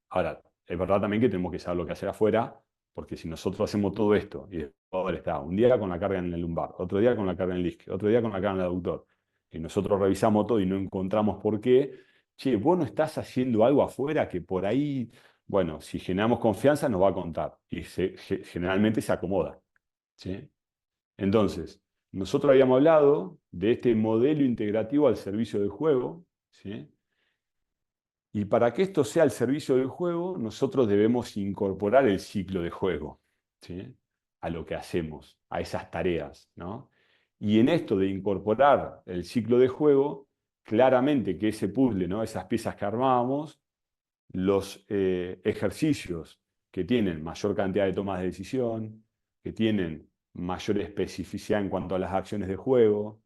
Ahora, es verdad también que tenemos que saber lo que hacer afuera, porque si nosotros hacemos todo esto y el jugador está un día con la carga en el lumbar, otro día con la carga en el isquio, otro día con la carga en el aductor, y nosotros revisamos todo y no encontramos por qué, che, vos no estás haciendo algo afuera que por ahí, bueno, si generamos confianza nos va a contar y generalmente se acomoda, ¿sí? Entonces, nosotros habíamos hablado de este modelo integrativo al servicio del juego, ¿sí? Y para que esto sea el servicio del juego, nosotros debemos incorporar el ciclo de juego, ¿sí? A lo que hacemos, a esas tareas, ¿no? Y en esto de incorporar el ciclo de juego, claramente que ese puzzle, ¿no? Esas piezas que armábamos, los ejercicios que tienen mayor cantidad de tomas de decisión, que tienen mayor especificidad en cuanto a las acciones de juego,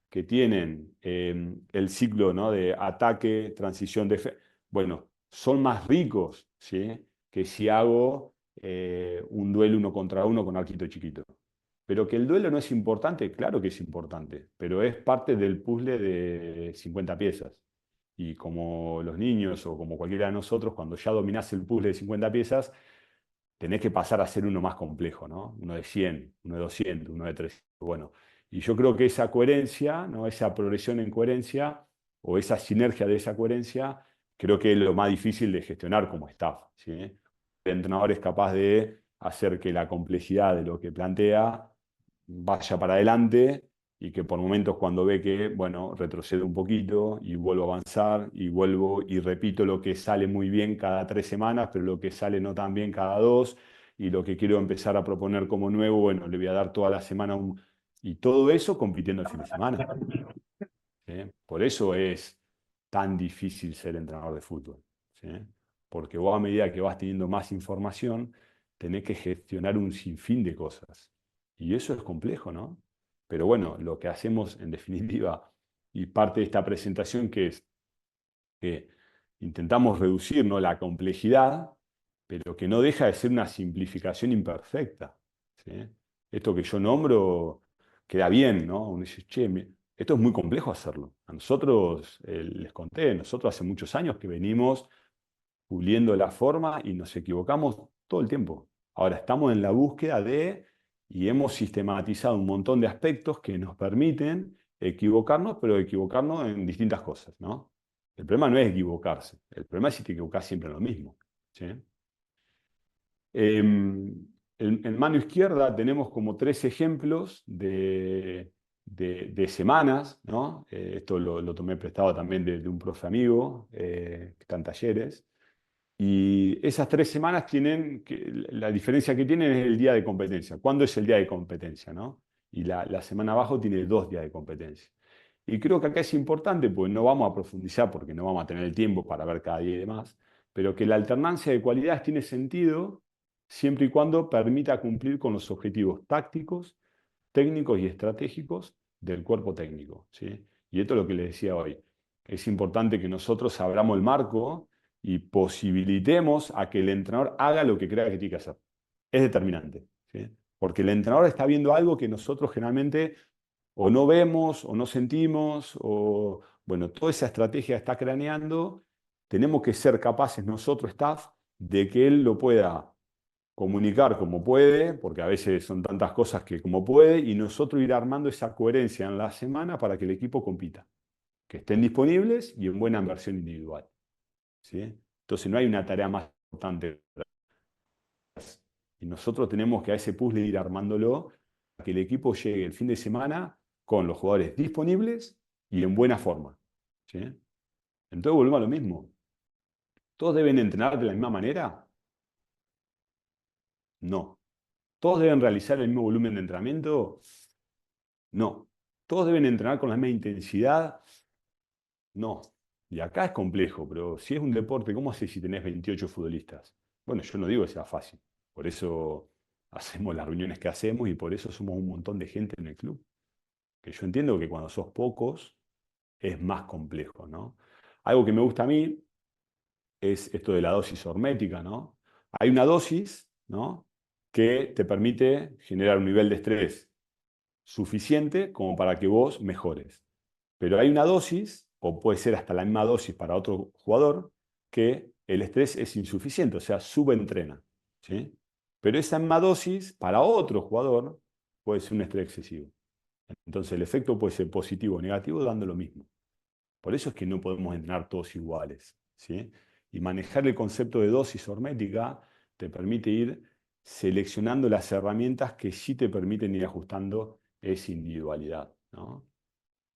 que tienen el ciclo, ¿no? De ataque, transición, defensa. Bueno, son más ricos, ¿sí? Que si hago un duelo 1 contra 1 con arquito chiquito. Pero que el duelo no es importante, claro que es importante, pero es parte del puzzle de 50 piezas. Y como los niños o como cualquiera de nosotros, cuando ya dominás el puzzle de 50 piezas, tenés que pasar a ser uno más complejo, ¿no? Uno de 100, uno de 200, uno de 300. Bueno, y yo creo que esa coherencia, ¿no? Esa progresión en coherencia o esa sinergia de esa coherencia, creo que es lo más difícil de gestionar como staff, ¿sí? El entrenador es capaz de hacer que la complejidad de lo que plantea vaya para adelante y que por momentos cuando ve que, bueno, retrocedo un poquito y vuelvo a avanzar y vuelvo y repito lo que sale muy bien cada 3 semanas, pero lo que sale no tan bien cada 2 y lo que quiero empezar a proponer como nuevo, bueno, le voy a dar toda la semana un... Y todo eso compitiendo el fin de semana, ¿sí? Por eso es tan difícil ser entrenador de fútbol, ¿sí? porque vos a medida que vas teniendo más información, tenés que gestionar un sinfín de cosas. Y eso es complejo, ¿no? Pero bueno, lo que hacemos en definitiva, y parte de esta presentación, que es que intentamos reducir, ¿no?, la complejidad, pero que no deja de ser una simplificación imperfecta, ¿sí? Esto que yo nombro queda bien, ¿no? Uno dice, che, esto es muy complejo hacerlo. A nosotros, les conté, nosotros hace muchos años que venimos puliendo la forma y nos equivocamos todo el tiempo. Ahora estamos en la búsqueda y hemos sistematizado un montón de aspectos que nos permiten equivocarnos, pero equivocarnos en distintas cosas, ¿no? El problema no es equivocarse, el problema es si te equivocas siempre en lo mismo, ¿sí? En mano izquierda tenemos como 3 ejemplos de semanas, ¿no? Esto lo tomé prestado también de un profe amigo, que está en talleres. Y esas 3 semanas tienen, la diferencia que tienen es el día de competencia. ¿Cuándo es el día de competencia, no? Y la semana abajo tiene 2 días de competencia. Y creo que acá es importante, pues no vamos a profundizar porque no vamos a tener el tiempo para ver cada día y demás, pero que la alternancia de cualidades tiene sentido siempre y cuando permita cumplir con los objetivos tácticos, técnicos y estratégicos del cuerpo técnico, ¿sí? Y esto es lo que les decía hoy. Es importante que nosotros abramos el marco y posibilitemos a que el entrenador haga lo que crea que tiene que hacer. Es determinante, ¿sí? Porque el entrenador está viendo algo que nosotros generalmente o no vemos, o no sentimos, o bueno, toda esa estrategia está craneando. Tenemos que ser capaces nosotros, staff, de que él lo pueda comunicar como puede, porque a veces son tantas cosas que como puede, y nosotros ir armando esa coherencia en la semana para que el equipo compita, que estén disponibles y en buena versión individual, ¿sí? Entonces no hay una tarea más importante. Y nosotros tenemos que a ese puzzle ir armándolo para que el equipo llegue el fin de semana con los jugadores disponibles y en buena forma, ¿sí? Entonces volvemos a lo mismo. ¿Todos deben entrenar de la misma manera? No. ¿Todos deben realizar el mismo volumen de entrenamiento? No. ¿Todos deben entrenar con la misma intensidad? No. Y acá es complejo, pero si es un deporte, ¿cómo haces si tenés 28 futbolistas? Bueno, yo no digo que sea fácil. Por eso hacemos las reuniones que hacemos y por eso somos un montón de gente en el club. Que yo entiendo que cuando sos pocos es más complejo, ¿no? Algo que me gusta a mí es esto de la dosis hormética, ¿no? Hay una dosis, ¿no?, que te permite generar un nivel de estrés suficiente como para que vos mejores. Pero hay una dosis, o puede ser hasta la misma dosis para otro jugador, que el estrés es insuficiente, o sea, subentrena, ¿sí? Pero esa misma dosis para otro jugador puede ser un estrés excesivo. Entonces el efecto puede ser positivo o negativo dando lo mismo. Por eso es que no podemos entrenar todos iguales, ¿sí? Y manejar el concepto de dosis hormética te permite ir seleccionando las herramientas que sí te permiten ir ajustando esa individualidad, ¿no?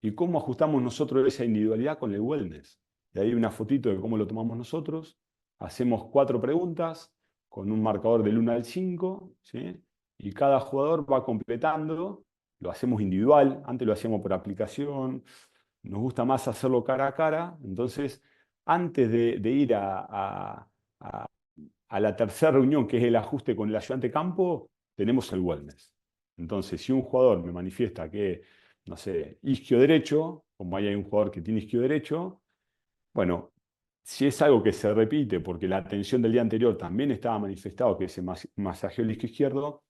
¿Y cómo ajustamos nosotros esa individualidad con el wellness? Y ahí hay una fotito de cómo lo tomamos nosotros. Hacemos 4 preguntas con un marcador del 1 al 5, ¿sí? Y cada jugador va completando. Lo hacemos individual, antes lo hacíamos por aplicación, nos gusta más hacerlo cara a cara. Entonces, antes de ir a la tercera reunión, que es el ajuste con el ayudante campo, tenemos el wellness. Entonces, si un jugador me manifiesta que, no sé, isquio derecho, como ahí hay un jugador que tiene isquio derecho, bueno, si es algo que se repite porque la tensión del día anterior también estaba manifestado que se masajeó el isquio izquierdo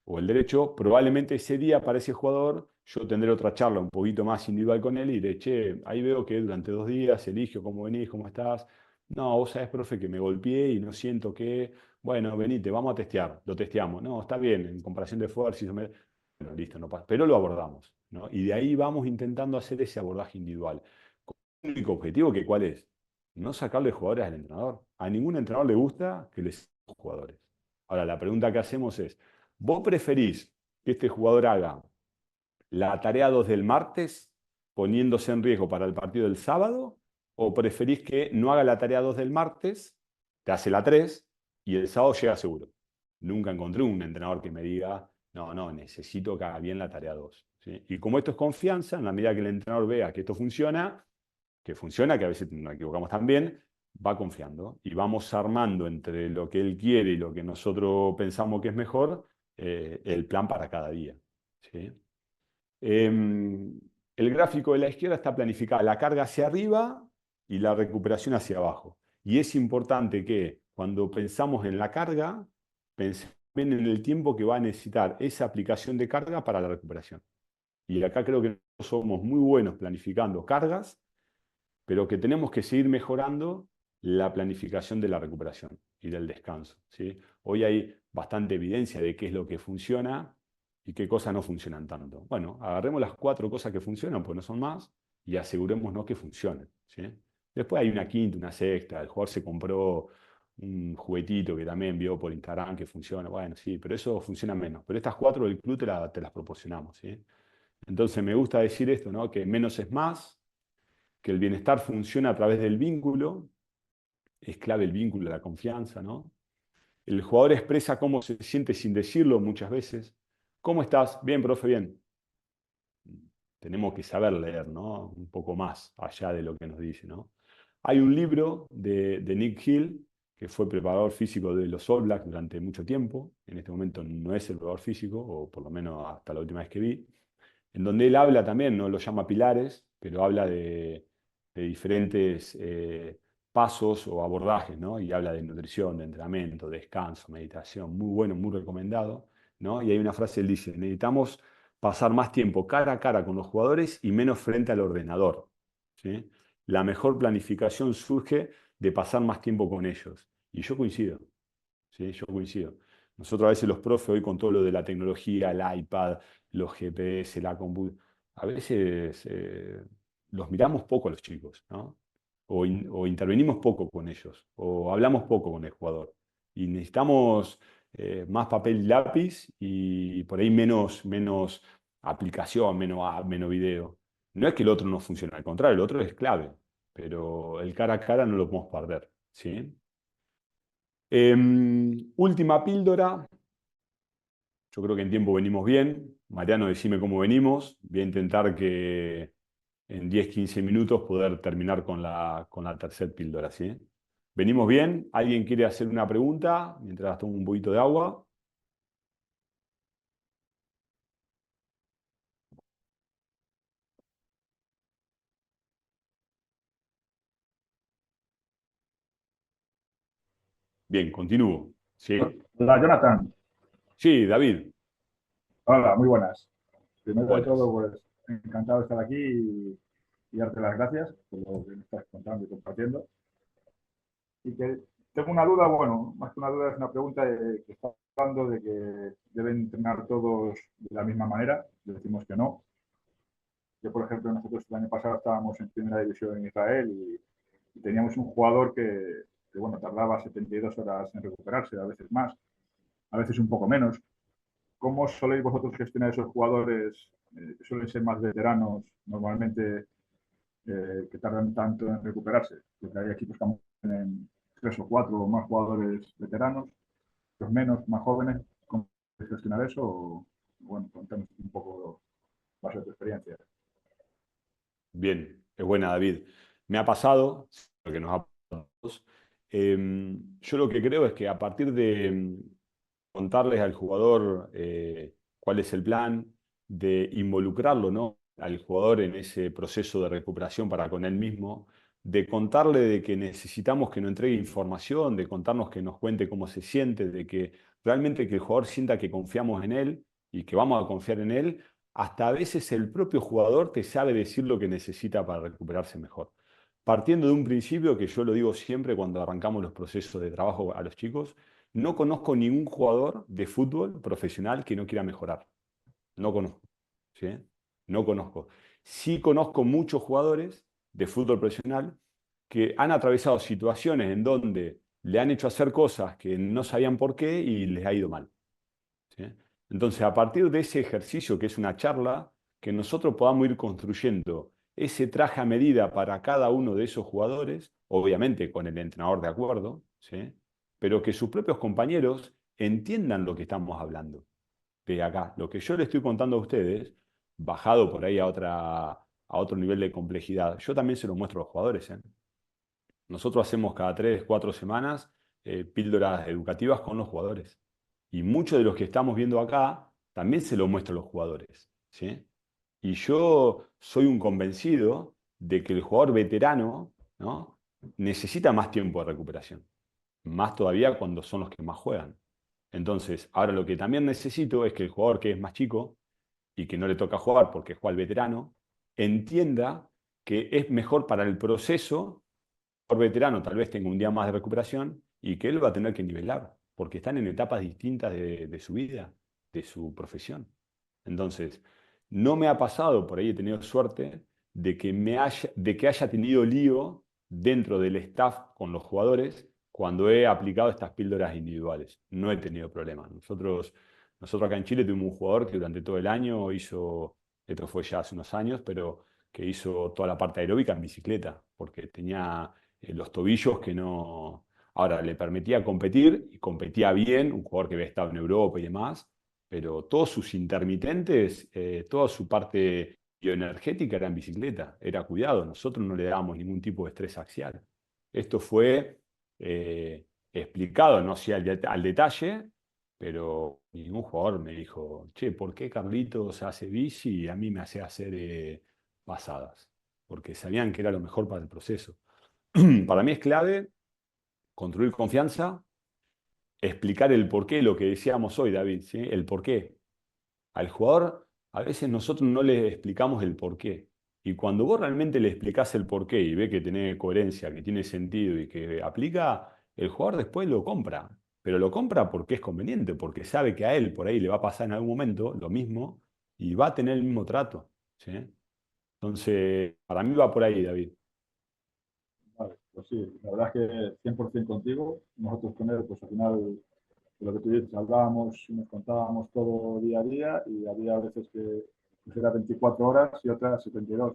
o el derecho, probablemente ese día para ese jugador yo tendré otra charla un poquito más individual con él y diré, che, ahí veo que durante 2 días el isquio, ¿cómo venís? ¿Cómo estás? No, vos sabés, profe, que me golpeé y no siento que, bueno, venite, vamos a testear, lo testeamos. No, está bien, en comparación de fuerza, bueno, listo, no pasa, pero lo abordamos, ¿no? Y de ahí vamos intentando hacer ese abordaje individual. El único objetivo, que ¿cuál es? No sacarle jugadores al entrenador. A ningún entrenador le gusta que les saquen jugadores. Ahora, la pregunta que hacemos es, ¿vos preferís que este jugador haga la tarea 2 del martes, poniéndose en riesgo para el partido del sábado? ¿O preferís que no haga la tarea 2 del martes, te hace la 3 y el sábado llega seguro? Nunca encontré un entrenador que me diga, no, necesito que haga bien la tarea 2, ¿sí? Y como esto es confianza, en la medida que el entrenador vea que esto funciona, que a veces nos equivocamos también, va confiando y vamos armando entre lo que él quiere y lo que nosotros pensamos que es mejor, el plan para cada día. ¿Sí? El gráfico de la izquierda está planificada la carga hacia arriba y la recuperación hacia abajo. Y es importante que cuando pensamos en la carga, pensemos en el tiempo que va a necesitar esa aplicación de carga para la recuperación. Y acá creo que somos muy buenos planificando cargas, pero que tenemos que seguir mejorando la planificación de la recuperación y del descanso. ¿Sí? Hoy hay bastante evidencia de qué es lo que funciona y qué cosas no funcionan tanto. Bueno, agarremos las 4 cosas que funcionan, pues no son más, y asegurémonos que funcionen. ¿Sí? Después hay una quinta, una sexta, el jugador se compró un juguetito que también vio por Instagram que funciona, bueno, sí, pero eso funciona menos. Pero estas 4 del club te las proporcionamos. ¿Sí? Entonces me gusta decir esto, ¿no? Que menos es más, que el bienestar funciona a través del vínculo, es clave el vínculo, la confianza, ¿no? El jugador expresa cómo se siente sin decirlo muchas veces. ¿Cómo estás? Bien, profe, bien. Tenemos que saber leer, ¿no? Un poco más allá de lo que nos dice, ¿no? Hay un libro de Nick Hill, que fue preparador físico de los All Blacks durante mucho tiempo. En este momento no es el preparador físico, o por lo menos hasta la última vez que vi, en donde él habla también, no lo llama pilares, pero habla de diferentes pasos o abordajes, ¿no? Y habla de nutrición, de entrenamiento, descanso, meditación, muy bueno, muy recomendado, ¿no? Y hay una frase, él dice, necesitamos pasar más tiempo cara a cara con los jugadores y menos frente al ordenador, ¿sí? La mejor planificación surge de pasar más tiempo con ellos. Y yo coincido, ¿sí? Yo coincido. Nosotros a veces los profes hoy con todo lo de la tecnología, el iPad, los GPS, la computadora, a veces los miramos poco a los chicos, ¿no? O intervenimos poco con ellos, o hablamos poco con el jugador. Y necesitamos más papel y lápiz y por ahí menos aplicación, menos video. No es que el otro no funcione, al contrario, el otro es clave, pero el cara a cara no lo podemos perder, ¿sí? Última píldora. Yo creo que en tiempo venimos bien. Mariano, decime cómo venimos. Voy a intentar que en 10-15 minutos poder terminar con la tercera píldora, ¿sí? ¿Venimos bien? ¿Alguien quiere hacer una pregunta mientras tomo un poquito de agua? Bien, continúo. ¿Sí? Hola, Jonathan. Sí, David. Hola, muy buenas. Primero de Buenas. todo, pues encantado de estar aquí y darte las gracias por lo que me estás contando y compartiendo. Y que tengo una duda, bueno, más que una duda es una pregunta que está hablando de que deben entrenar todos de la misma manera. Decimos que no. Yo, por ejemplo, nosotros el año pasado estábamos en primera división en Israel y teníamos un jugador que, bueno, tardaba 72 horas en recuperarse, a veces más, a veces un poco menos. ¿Cómo soléis vosotros gestionar esos jugadores que suelen ser más veteranos normalmente que tardan tanto en recuperarse? Porque hay equipos que tienen 3 o 4 o más jugadores veteranos, los menos, más jóvenes. ¿Cómo podéis gestionar eso? O, bueno, contanos un poco más de tu experiencia. Bien, es buena, David. Me ha pasado, lo que nos ha pasado a todos. Yo lo que creo es que a partir de contarles al jugador cuál es el plan, de involucrarlo, ¿no? Al jugador en ese proceso de recuperación para con él mismo, de contarle de que necesitamos que nos entregue información, de contarnos que nos cuente cómo se siente, de que realmente que el jugador sienta que confiamos en él y que vamos a confiar en él. Hasta a veces el propio jugador te sabe decir lo que necesita para recuperarse mejor. Partiendo de un principio que yo lo digo siempre cuando arrancamos los procesos de trabajo a los chicos, no conozco ningún jugador de fútbol profesional que no quiera mejorar. No conozco. ¿Sí? No conozco. Sí conozco muchos jugadores de fútbol profesional que han atravesado situaciones en donde le han hecho hacer cosas que no sabían por qué y les ha ido mal. ¿Sí? Entonces, a partir de ese ejercicio que es una charla, que nosotros podamos ir construyendo ese traje a medida para cada uno de esos jugadores, obviamente con el entrenador de acuerdo, ¿sí? Pero que sus propios compañeros entiendan lo que estamos hablando de acá. Lo que yo les estoy contando a ustedes, bajado por ahí a otro nivel de complejidad, yo también se lo muestro a los jugadores, ¿eh? Nosotros hacemos cada 3, 4 semanas píldoras educativas con los jugadores. Y muchos de los que estamos viendo acá también se lo muestro a los jugadores, ¿sí? Y yo soy un convencido de que el jugador veterano, ¿no?, necesita más tiempo de recuperación. Más todavía cuando son los que más juegan. Entonces, ahora lo que también necesito es que el jugador que es más chico y que no le toca jugar porque juega al veterano, entienda que es mejor para el proceso. El jugador veterano tal vez tenga un día más de recuperación y que él va a tener que nivelar, porque están en etapas distintas de su vida, de su profesión. Entonces, no me ha pasado, por ahí he tenido suerte, de que haya tenido lío dentro del staff con los jugadores cuando he aplicado estas píldoras individuales. No he tenido problemas. Nosotros acá en Chile tuvimos un jugador que durante todo el año hizo, esto fue ya hace unos años, pero que hizo toda la parte aeróbica en bicicleta, porque tenía los tobillos que no... Ahora, le permitía competir y competía bien, un jugador que había estado en Europa y demás, pero todos sus intermitentes, toda su parte bioenergética era en bicicleta, era cuidado. Nosotros no le dábamos ningún tipo de estrés axial. Esto fue explicado, no sé al detalle, pero ningún jugador me dijo, che, ¿por qué Carlitos hace bici y a mí me hace hacer pasadas? Porque sabían que era lo mejor para el proceso. Para mí es clave construir confianza, explicar el porqué, lo que decíamos hoy, David, ¿sí? El porqué. Al jugador, a veces nosotros no le explicamos el porqué. Y cuando vos realmente le explicás el porqué y ve que tiene coherencia, que tiene sentido y que aplica, el jugador después lo compra. Pero lo compra porque es conveniente, porque sabe que a él por ahí le va a pasar en algún momento lo mismo y va a tener el mismo trato, ¿sí? Entonces, para mí va por ahí, David. Vale, pues sí, la verdad es que 100% contigo. Nosotros con él, pues al final, de lo que tú dices, hablábamos y nos contábamos todo día a día y había veces que pues, era 24 horas y otras 72.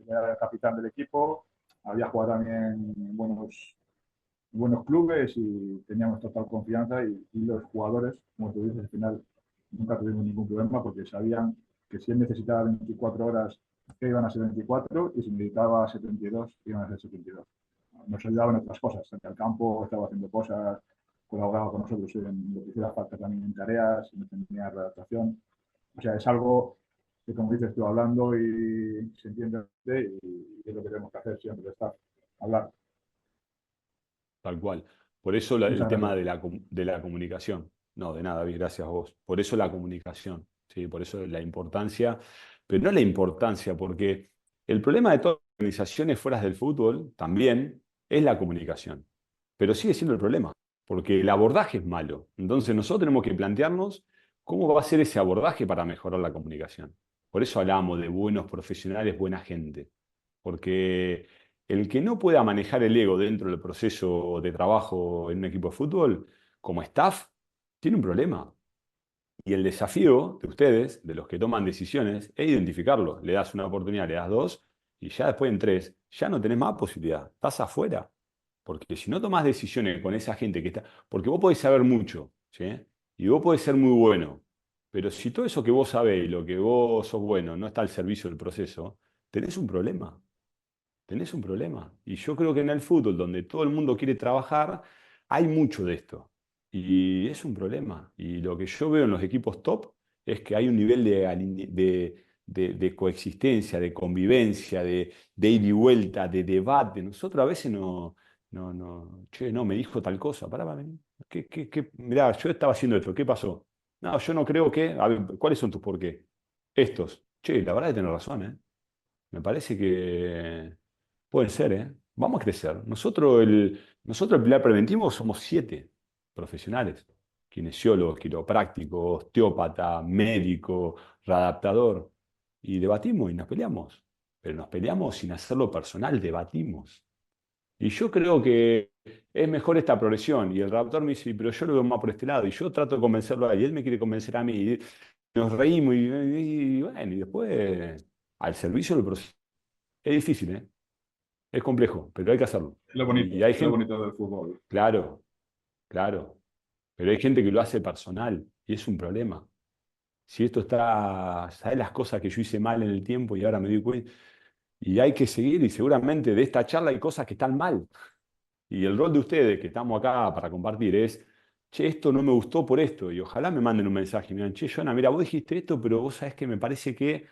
Era el capitán del equipo, había jugado también en buenos clubes y teníamos total confianza y los jugadores, como tú dices, al final nunca tuvimos ningún problema porque sabían que si él necesitaba 24 horas, que iban a ser 24 y si necesitaba 72, iban a ser 72. Nos ayudaban en otras cosas, en el campo estaba haciendo cosas, colaboraba con nosotros en lo que hiciera falta también en tareas, no tenía redactación. O sea, es algo que, como dices tú, hablando y se entiende y es lo que tenemos que hacer siempre, estar, hablar. Tal cual. Por eso el Muchas tema gracias. de la comunicación. No, de nada, David, gracias a vos. Por eso la comunicación, ¿sí? Por eso la importancia, pero no la importancia, porque el problema de todas las organizaciones fuera del fútbol también es la comunicación. Pero sigue siendo el problema, porque el abordaje es malo. Entonces nosotros tenemos que plantearnos cómo va a ser ese abordaje para mejorar la comunicación. Por eso hablamos de buenos profesionales, buena gente. Porque el que no pueda manejar el ego dentro del proceso de trabajo en un equipo de fútbol, como staff, tiene un problema. Y el desafío de ustedes, de los que toman decisiones, es identificarlo. Le das una oportunidad, le das dos, y ya después en tres, ya no tenés más posibilidad. Estás afuera. Porque si no tomás decisiones con esa gente que está... Porque vos podés saber mucho, ¿sí? Y vos podés ser muy bueno. Pero si todo eso que vos sabés y lo que vos sos bueno no está al servicio del proceso, tenés un problema. Tenés un problema. Y yo creo que en el fútbol, donde todo el mundo quiere trabajar, hay mucho de esto. Y es un problema. Y lo que yo veo en los equipos top es que hay un nivel de coexistencia, de convivencia, de ida y vuelta, de debate. Nosotros a veces che, no, me dijo tal cosa. Pará, vení. Mirá, yo estaba haciendo esto, ¿qué pasó? No, yo no creo que... A ver, ¿cuáles son tus por qué? Estos. Che, la verdad es que tenés razón, ¿eh? Me parece que pueden ser, ¿eh? Vamos a crecer. Nosotros el pilar preventivo somos 7 profesionales. Kinesiólogo, quiropráctico, osteópata, médico, readaptador. Y debatimos y nos peleamos. Pero nos peleamos sin hacerlo personal, debatimos. Y yo creo que es mejor esta progresión. Y el readaptador me dice, pero yo lo veo más por este lado. Y yo trato de convencerlo a él. Y él me quiere convencer a mí. Y nos reímos y bueno, y después al servicio del proceso. Es difícil, ¿eh? Es complejo, pero hay que hacerlo. Y hay Es lo gente, bonito del fútbol. claro, claro, pero hay gente que lo hace personal y es un problema. Si esto está, ¿sabes las cosas que yo hice mal en el tiempo y ahora me doy cuenta? Y hay que seguir, y seguramente de esta charla hay cosas que están mal. Y el rol de ustedes, que estamos acá para compartir, es, che, esto no me gustó por esto. Y ojalá me manden un mensaje y me digan, che, Joana, mira, vos dijiste esto, pero vos sabés que me parece que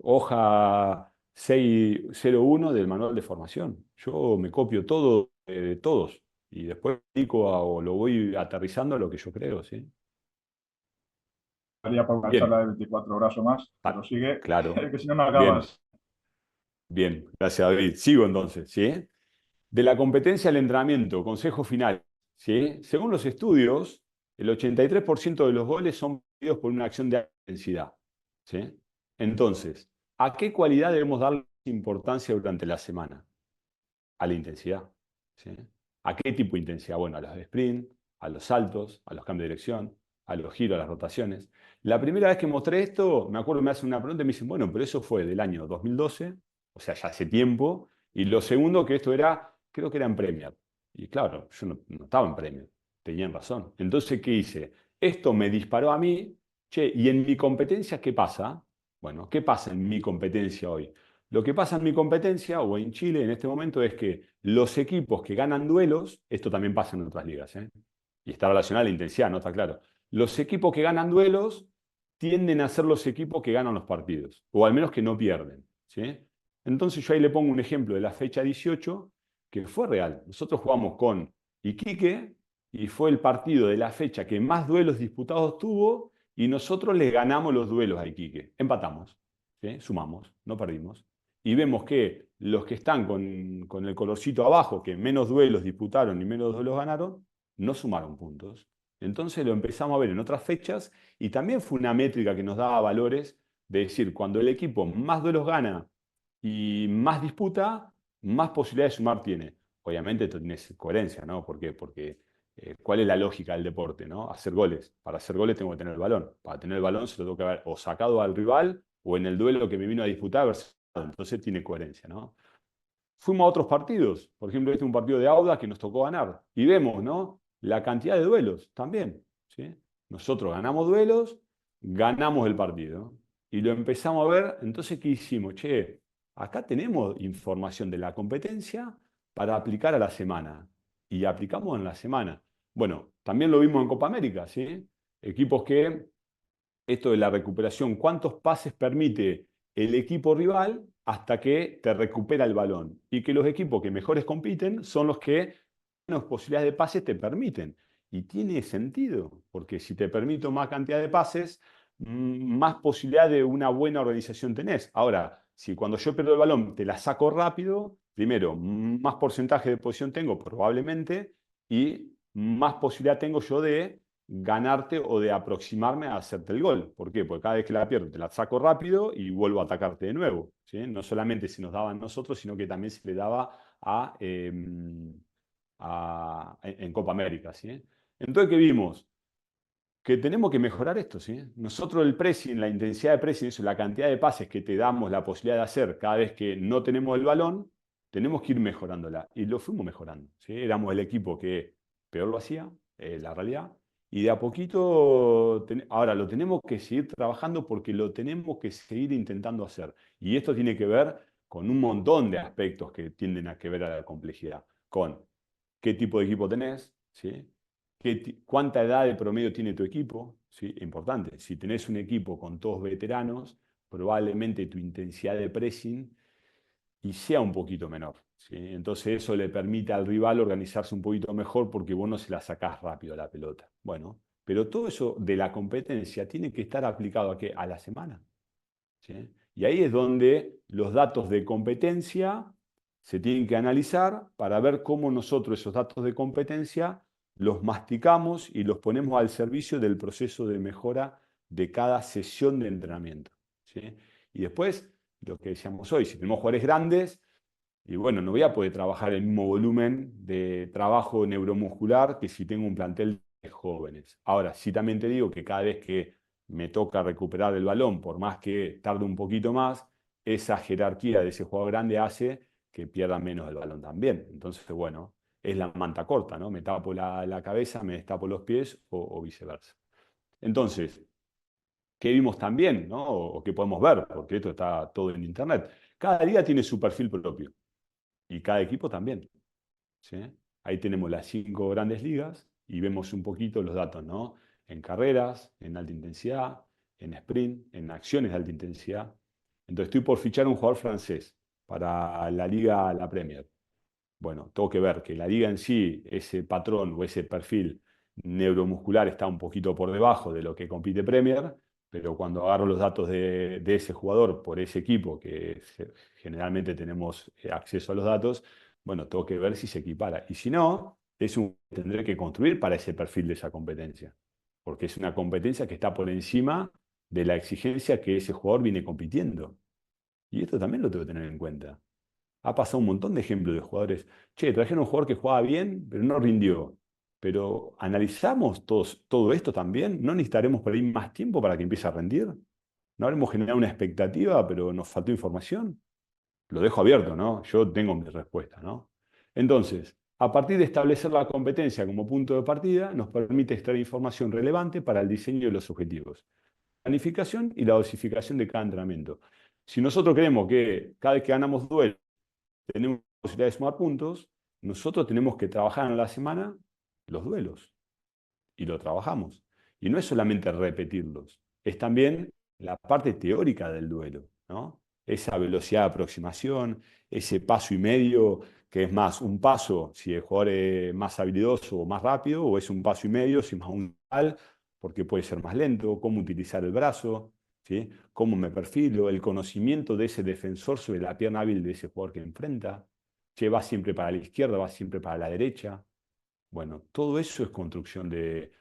hoja 601 del manual de formación. Yo me copio todo de todos y después o lo voy aterrizando a lo que yo creo, ¿sí? Haría para una Bien, charla de 24 horas o más, pero sigue, claro. que si no, no Bien, acabas. bien, gracias David. Sigo entonces, ¿sí? De la competencia al entrenamiento, consejo final, ¿sí? Según los estudios, el 83% de los goles son producidos por una acción de alta intensidad, ¿sí? Entonces, ¿a qué cualidad debemos darle importancia durante la semana? A la intensidad, ¿sí? ¿A qué tipo de intensidad? Bueno, a los de sprint, a los saltos, a los cambios de dirección, a los giros, a las rotaciones. La primera vez que mostré esto, me acuerdo, me hacen una pregunta y me dicen, bueno, pero eso fue del año 2012, o sea, ya hace tiempo, y lo segundo que esto era, creo que era en Premier. Y claro, yo no estaba en Premier, tenían razón. Entonces, ¿qué hice? Esto me disparó a mí, che, ¿y en mi competencia qué pasa? Bueno, ¿qué pasa en mi competencia hoy? Lo que pasa en mi competencia, o en Chile en este momento, es que los equipos que ganan duelos, esto también pasa en otras ligas, y está relacionado a la intensidad, ¿no? Está claro. Los equipos que ganan duelos tienden a ser los equipos que ganan los partidos, o al menos que no pierden, ¿sí? Entonces yo ahí le pongo un ejemplo de la fecha 18, que fue real. Nosotros jugamos con Iquique, y fue el partido de la fecha que más duelos disputados tuvo, y nosotros le ganamos los duelos a Iquique. Empatamos, ¿sí? Sumamos, no perdimos. Y vemos que los que están con el colorcito abajo, que menos duelos disputaron y menos duelos ganaron, no sumaron puntos. Entonces lo empezamos a ver en otras fechas y también fue una métrica que nos daba valores de decir, cuando el equipo más duelos gana y más disputa, más posibilidades de sumar tiene. Obviamente esto tiene coherencia, ¿no? ¿Por qué? Porque ¿cuál es la lógica del deporte, ¿no? Hacer goles. Para hacer goles tengo que tener el balón. Para tener el balón se lo tengo que haber o sacado al rival o en el duelo que me vino a disputar, entonces tiene coherencia, ¿no? Fuimos a otros partidos, por ejemplo, este es un partido de Audax que nos tocó ganar, y vemos, ¿no? La cantidad de duelos también, ¿sí? Nosotros ganamos duelos, ganamos el partido, y lo empezamos a ver, entonces, ¿qué hicimos? Che, acá tenemos información de la competencia para aplicar a la semana, y aplicamos en la semana. Bueno, también lo vimos en Copa América, ¿sí? Equipos que, esto de la recuperación, ¿cuántos pases permite el equipo rival hasta que te recupera el balón? Y que los equipos que mejores compiten son los que menos posibilidades de pases te permiten. Y tiene sentido, porque si te permito más cantidad de pases, más posibilidad de una buena organización tenés. Ahora, si cuando yo pierdo el balón te la saco rápido, primero, más porcentaje de posición tengo probablemente y más posibilidad tengo yo de ganarte o de aproximarme a hacerte el gol. ¿Por qué? Porque cada vez que la pierdo te la saco rápido y vuelvo a atacarte de nuevo, ¿sí? No solamente se nos daba a nosotros, sino que también se le daba en Copa América, ¿sí? Entonces, ¿qué vimos? Que tenemos que mejorar esto, ¿sí? Nosotros el pressing, la intensidad de pressing, eso, la cantidad de pases que te damos la posibilidad de hacer cada vez que no tenemos el balón, tenemos que ir mejorándola. Y lo fuimos mejorando, ¿sí? Éramos el equipo que peor lo hacía, la realidad. Y de a poquito, ahora lo tenemos que seguir trabajando porque lo tenemos que seguir intentando hacer. Y esto tiene que ver con un montón de aspectos que tienden a que ver a la complejidad. Con qué tipo de equipo tenés, ¿sí? ¿Cuánta edad de promedio tiene tu equipo? ¿Sí? Importante. Si tenés un equipo con todos veteranos, probablemente tu intensidad de pressing y sea un poquito menor, ¿sí? Entonces eso le permite al rival organizarse un poquito mejor porque vos no se la sacás rápido a la pelota. Bueno, pero todo eso de la competencia tiene que estar aplicado ¿a qué? A la semana, ¿sí? Y ahí es donde los datos de competencia se tienen que analizar para ver cómo nosotros esos datos de competencia los masticamos y los ponemos al servicio del proceso de mejora de cada sesión de entrenamiento, ¿sí? Y después, lo que decíamos hoy, si tenemos jugadores grandes, y bueno, no voy a poder trabajar el mismo volumen de trabajo neuromuscular que si tengo un plantel de jóvenes. Ahora, sí también te digo que cada vez que me toca recuperar el balón, por más que tarde un poquito más, esa jerarquía de ese jugador grande hace que pierda menos el balón también. Entonces, bueno, es la manta corta, ¿no? Me tapo la cabeza, me destapo los pies o viceversa. Entonces, ¿qué vimos también, ¿no? O qué podemos ver, porque esto está todo en internet. Cada liga tiene su perfil propio y cada equipo también. ¿Sí? Ahí tenemos las 5 grandes ligas y vemos un poquito los datos, ¿no? En carreras, en alta intensidad, en sprint, en acciones de alta intensidad. Entonces estoy por fichar un jugador francés para la liga, la Premier. Bueno, tengo que ver que la liga en sí, ese patrón o ese perfil neuromuscular está un poquito por debajo de lo que compite Premier, pero cuando agarro los datos de ese jugador por ese equipo, que generalmente tenemos acceso a los datos, bueno, tengo que ver si se equipara. Y si no, tendré que construir para ese perfil de esa competencia, porque es una competencia que está por encima de la exigencia que ese jugador viene compitiendo. Y esto también lo tengo que tener en cuenta. Ha pasado un montón de ejemplos de jugadores. Che, trajeron un jugador que jugaba bien, pero no rindió. Pero analizamos todo esto también. ¿No necesitaremos por ahí más tiempo para que empiece a rendir? ¿No habremos generado una expectativa, pero nos faltó información? Lo dejo abierto, ¿no? Yo tengo mi respuesta, ¿no? Entonces, a partir de establecer la competencia como punto de partida, nos permite extraer información relevante para el diseño de los objetivos, planificación y la dosificación de cada entrenamiento. Si nosotros creemos que cada vez que ganamos duelo tenemos posibilidad de sumar puntos, nosotros tenemos que trabajar en la semana los duelos. Y lo trabajamos. Y no es solamente repetirlos, es también la parte teórica del duelo, ¿no? Esa velocidad de aproximación, ese paso y medio, que es más un paso si el jugador es más habilidoso o más rápido, o es un paso y medio si es más un tal, porque puede ser más lento, cómo utilizar el brazo, ¿sí? Cómo me perfilo, el conocimiento de ese defensor sobre la pierna hábil de ese jugador que enfrenta, que va siempre para la izquierda, va siempre para la derecha. Bueno, todo eso es construcción de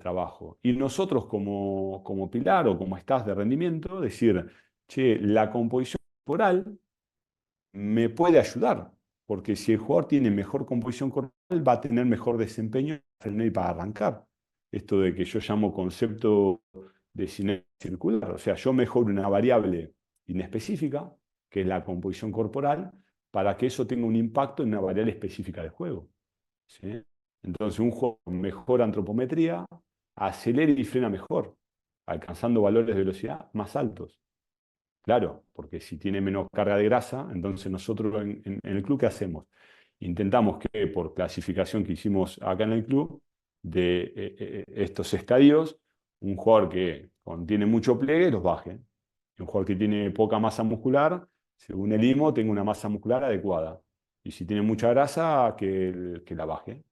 trabajo. Y nosotros como pilar o como staff de rendimiento, decir, che, la composición corporal me puede ayudar, porque si el jugador tiene mejor composición corporal, va a tener mejor desempeño y para arrancar. Esto de que yo llamo concepto de sinergia circular, o sea, yo mejoro una variable inespecífica, que es la composición corporal, para que eso tenga un impacto en una variable específica del juego. ¿Sí? Entonces, un juego con mejor antropometría acelera y frena mejor, alcanzando valores de velocidad más altos. Claro, porque si tiene menos carga de grasa, entonces nosotros en el club, ¿qué hacemos? Intentamos que por clasificación que hicimos acá en el club, de estos estadios, un jugador que contiene mucho pliegue los baje. Y un jugador que tiene poca masa muscular, según el IMO, tenga una masa muscular adecuada. Y si tiene mucha grasa, que la baje.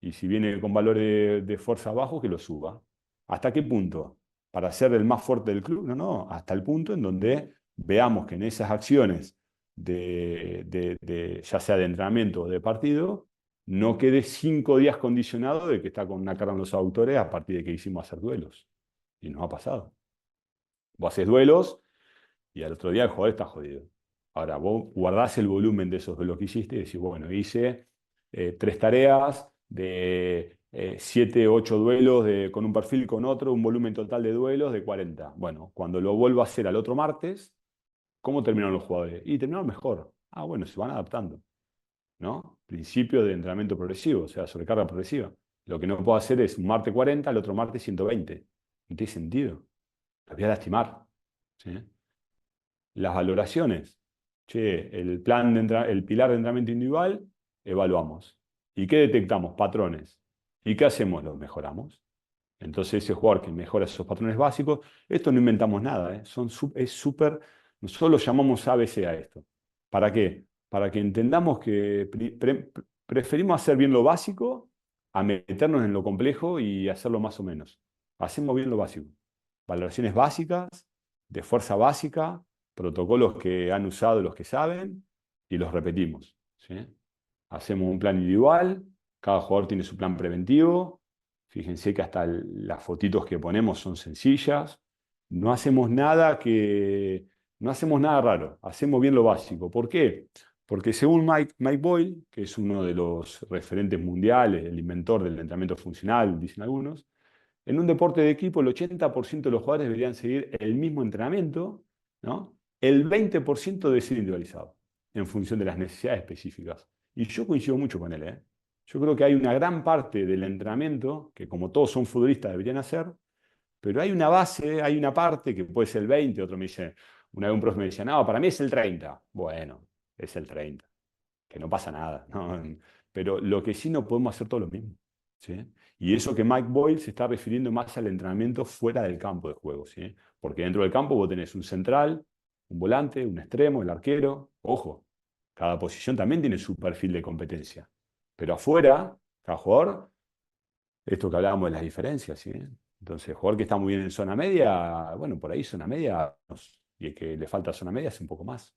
Y si viene con valores de fuerza bajos, que lo suba. ¿Hasta qué punto? Para ser el más fuerte del club, no, hasta el punto en donde veamos que en esas acciones ya sea de entrenamiento o de partido, no quede 5 días condicionado de que está con una carga en los aductores a partir de que hicimos hacer duelos. Y nos ha pasado. Vos haces duelos y al otro día el jugador está jodido. Ahora, vos guardás el volumen de esos duelos que hiciste y decís, bueno, hice 3 tareas de 7, 8 duelos con un perfil con otro, un volumen total de duelos de 40. Bueno, cuando lo vuelvo a hacer al otro martes, ¿cómo terminaron los jugadores? Y terminaron mejor. Ah, bueno, se van adaptando, ¿no? Principio de entrenamiento progresivo, o sea, sobrecarga progresiva. Lo que no puedo hacer es un martes 40, el otro martes 120. No tiene sentido. Los voy a lastimar. ¿Sí? Las valoraciones. Che, el pilar de entrenamiento individual, evaluamos. ¿Y qué detectamos? Patrones. ¿Y qué hacemos? Los mejoramos. Entonces ese jugador que mejora esos patrones básicos, esto no inventamos nada, ¿eh? Es súper, nosotros lo llamamos ABC a esto. ¿Para qué? Para que entendamos que preferimos hacer bien lo básico a meternos en lo complejo y hacerlo más o menos. Hacemos bien lo básico. Valoraciones básicas, de fuerza básica, protocolos que han usado los que saben y los repetimos. ¿Sí? Hacemos un plan individual, cada jugador tiene su plan preventivo. Fíjense que hasta las fotitos que ponemos son sencillas. No hacemos nada raro, hacemos bien lo básico. ¿Por qué? Porque según Mike Boyle, que es uno de los referentes mundiales, el inventor del entrenamiento funcional, dicen algunos, en un deporte de equipo el 80% de los jugadores deberían seguir el mismo entrenamiento, ¿no? El 20% debe ser individualizado, en función de las necesidades específicas. Y yo coincido mucho con él, ¿eh? Yo creo que hay una gran parte del entrenamiento, que como todos son futbolistas deberían hacer, pero hay una base, hay una parte que puede ser el 20, otro me dice, Una vez un profe me decía, no, para mí es el 30. Bueno, es el 30. Que no pasa nada, ¿no? Pero lo que sí no podemos hacer todo lo mismo, ¿sí? Y eso que Mike Boyle se está refiriendo más al entrenamiento fuera del campo de juego, ¿sí? Porque dentro del campo vos tenés un central, un volante, un extremo, el arquero. Ojo, cada posición también tiene su perfil de competencia. Pero afuera, cada jugador, esto que hablábamos de las diferencias, ¿sí? Entonces, el jugador que está muy bien en zona media, bueno, por ahí zona media, y el que le falta zona media hace un poco más.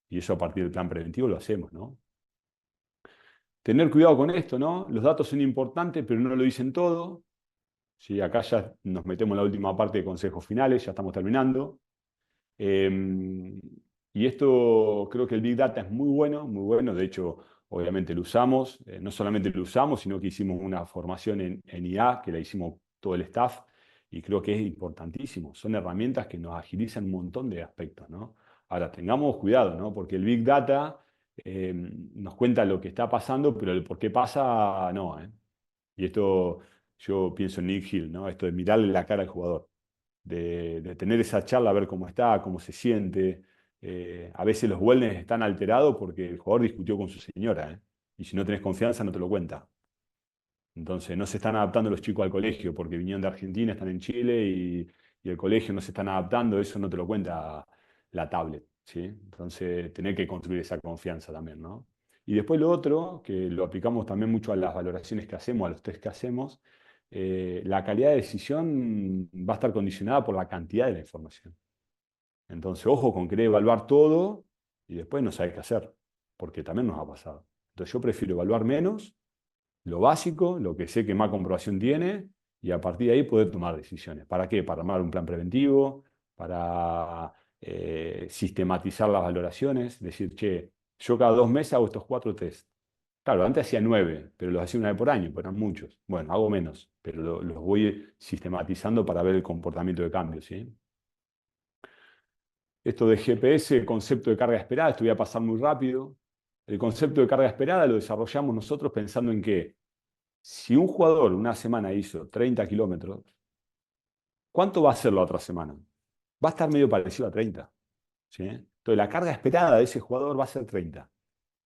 Y eso a partir del plan preventivo lo hacemos, ¿no? Tener cuidado con esto, ¿no? Los datos son importantes, pero no lo dicen todo. ¿Sí? Acá ya nos metemos en la última parte de consejos finales, ya estamos terminando. Y esto, creo que el Big Data es muy bueno, muy bueno. De hecho, obviamente lo usamos. No solamente lo usamos, sino que hicimos una formación en IA, que la hicimos todo el staff, y creo que es importantísimo. Son herramientas que nos agilizan un montón de aspectos, ¿no? Ahora, tengamos cuidado, ¿no? Porque el Big Data nos cuenta lo que está pasando, pero el por qué pasa, no, ¿eh? Y esto, yo pienso en Nick Hill, ¿no? Esto de mirarle la cara al jugador, de tener esa charla, a ver cómo está, cómo se siente. A veces los wellness están alterados porque el jugador discutió con su señora, ¿eh? Y si no tenés confianza, no te lo cuenta. Entonces, no se están adaptando los chicos al colegio porque vinieron de Argentina, están en Chile y el colegio no se están adaptando, eso no te lo cuenta la tablet, ¿sí? Entonces, tener que construir esa confianza también, ¿no? Y después lo otro, que lo aplicamos también mucho a las valoraciones que hacemos, a los test que hacemos, la calidad de decisión va a estar condicionada por la cantidad de la información. Entonces, ojo con querer evaluar todo y después no sabes qué hacer, porque también nos ha pasado. Entonces, yo prefiero evaluar menos, lo básico, lo que sé que más comprobación tiene, y a partir de ahí poder tomar decisiones. ¿Para qué? Para armar un plan preventivo, para sistematizar las valoraciones, decir, che, yo cada 2 meses hago estos 4 test. Claro, antes hacía 9, pero los hacía una vez por año, pero eran muchos. Bueno, hago menos, pero los voy sistematizando para ver el comportamiento de cambio, ¿sí? Esto de GPS, concepto de carga esperada, esto voy a pasar muy rápido. El concepto de carga esperada lo desarrollamos nosotros pensando en que si un jugador una semana hizo 30 kilómetros, ¿cuánto va a hacer la otra semana? Va a estar medio parecido a 30, ¿sí? Entonces la carga esperada de ese jugador va a ser 30.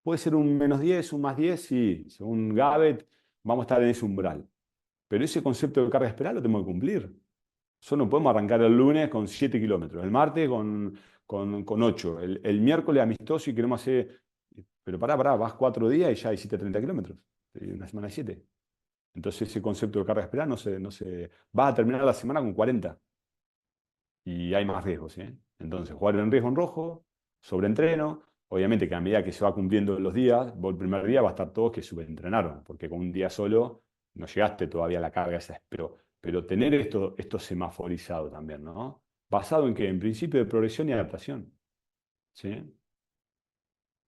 Puede ser un -10, un +10, sí, según Gavet, vamos a estar en ese umbral. Pero ese concepto de carga esperada lo tenemos que cumplir. Solo no podemos arrancar el lunes con 7 kilómetros, el martes con 8, el miércoles amistoso y queremos hacer... Pero pará, vas 4 días y ya hiciste 30 kilómetros, una semana de 7. Entonces ese concepto de carga esperada no se... Vas a terminar la semana con 40 y hay más riesgos, ¿sí? Entonces jugar en riesgo en rojo, sobreentreno, obviamente que a medida que se va cumpliendo los días, vos el primer día va a estar todos que subentrenaron, porque con un día solo no llegaste todavía a la carga esa, pero tener esto semaforizado también, ¿no? ¿Basado en qué? En principio de progresión y adaptación, ¿sí?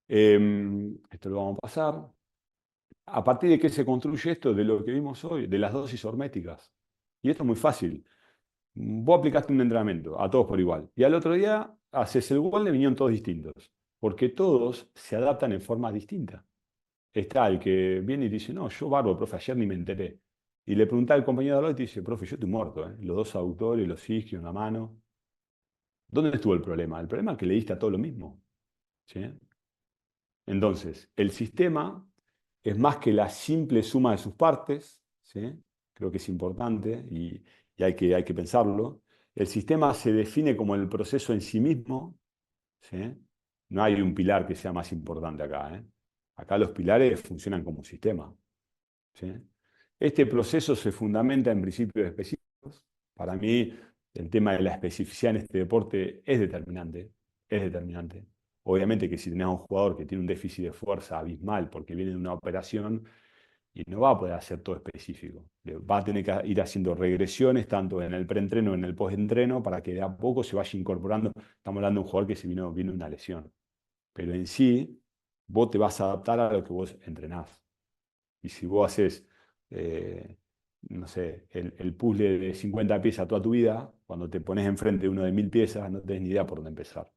Esto lo vamos a pasar. ¿A partir de qué se construye esto? De lo que vimos hoy, de las dosis horméticas. Y esto es muy fácil. Vos aplicaste un entrenamiento a todos por igual. Y al otro día haces el gol, vinieron todos distintos. Porque todos se adaptan en formas distintas. Está el que viene y dice, no, yo bárbaro, profe, ayer ni me enteré. Y le pregunta al compañero de al lado y te dice, profe, yo estoy muerto, ¿eh? Los 2 aductores, los isquios en la mano. ¿Dónde estuvo el problema? El problema es que le diste a todo lo mismo, ¿sí? Entonces, el sistema es más que la simple suma de sus partes, ¿sí? Creo que es importante y hay que pensarlo. El sistema se define como el proceso en sí mismo, ¿sí? No hay un pilar que sea más importante acá, ¿eh? Acá los pilares funcionan como sistema, ¿sí? Este proceso se fundamenta en principios específicos. Para mí, el tema de la especificidad en este deporte es determinante, es determinante. Obviamente que si tenés a un jugador que tiene un déficit de fuerza abismal porque viene de una operación y no va a poder hacer todo específico. Va a tener que ir haciendo regresiones tanto en el preentreno como en el postentreno para que de a poco se vaya incorporando. Estamos hablando de un jugador que se vino de una lesión. Pero en sí, vos te vas a adaptar a lo que vos entrenás. Y si vos haces, no sé, el puzzle de 50 piezas toda tu vida, cuando te pones enfrente de uno de 1000 piezas, no tenés ni idea por dónde empezar.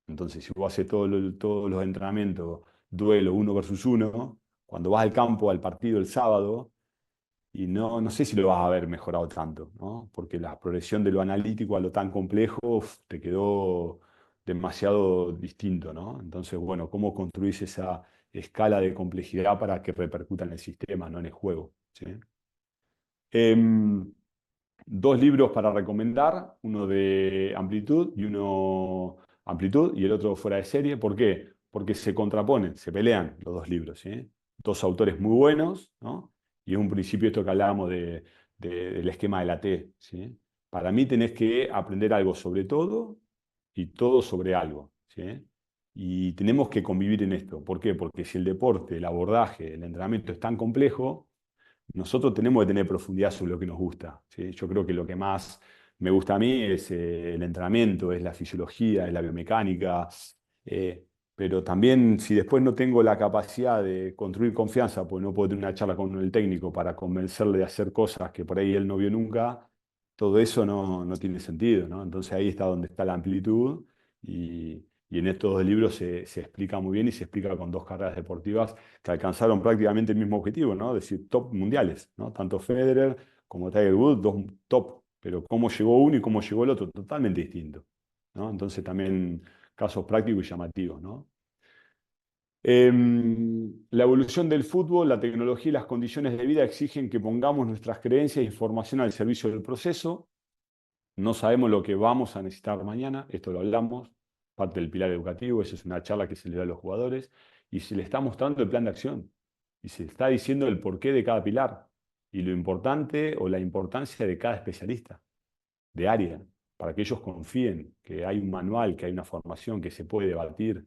Entonces, si vos haces todos los entrenamientos, duelo 1 versus 1, cuando vas al campo, al partido el sábado, y no sé si lo vas a haber mejorado tanto, ¿no? Porque la progresión de lo analítico a lo tan complejo te quedó demasiado distinto, ¿no? Entonces, bueno, ¿cómo construís esa escala de complejidad para que repercuta en el sistema, no en el juego? ¿Sí? Dos libros para recomendar, uno de Amplitud y el otro Fuera de Serie. ¿Por qué? Porque se contraponen, se pelean los dos libros, ¿sí? Dos autores muy buenos, ¿no? Y en un principio esto que hablábamos del esquema de la T, ¿sí? Para mí tenés que aprender algo sobre todo y todo sobre algo, ¿sí? Y tenemos que convivir en esto. ¿Por qué? Porque si el deporte, el abordaje, el entrenamiento es tan complejo, nosotros tenemos que tener profundidad sobre lo que nos gusta, ¿sí? Yo creo que lo que más me gusta a mí es el entrenamiento, es la fisiología, es la biomecánica, eh, pero también si después no tengo la capacidad de construir confianza, pues no puedo tener una charla con el técnico para convencerle de hacer cosas que por ahí él no vio nunca, todo eso no tiene sentido, ¿no? Entonces ahí está donde está la amplitud y en estos dos libros se explica muy bien y se explica con dos carreras deportivas que alcanzaron prácticamente el mismo objetivo, ¿no? Es decir, top mundiales, ¿no? Tanto Federer como Tiger Woods, dos top, pero cómo llegó uno y cómo llegó el otro, totalmente distinto, ¿no? Entonces también casos prácticos y llamativos, ¿no? La evolución del fútbol, la tecnología y las condiciones de vida exigen que pongamos nuestras creencias e información al servicio del proceso. No sabemos lo que vamos a necesitar mañana, esto lo hablamos, parte del pilar educativo, esa es una charla que se le da a los jugadores, y se le está mostrando el plan de acción, y se está diciendo el porqué de cada pilar, y lo importante o la importancia de cada especialista de área, para que ellos confíen que hay un manual, que hay una formación, que se puede debatir,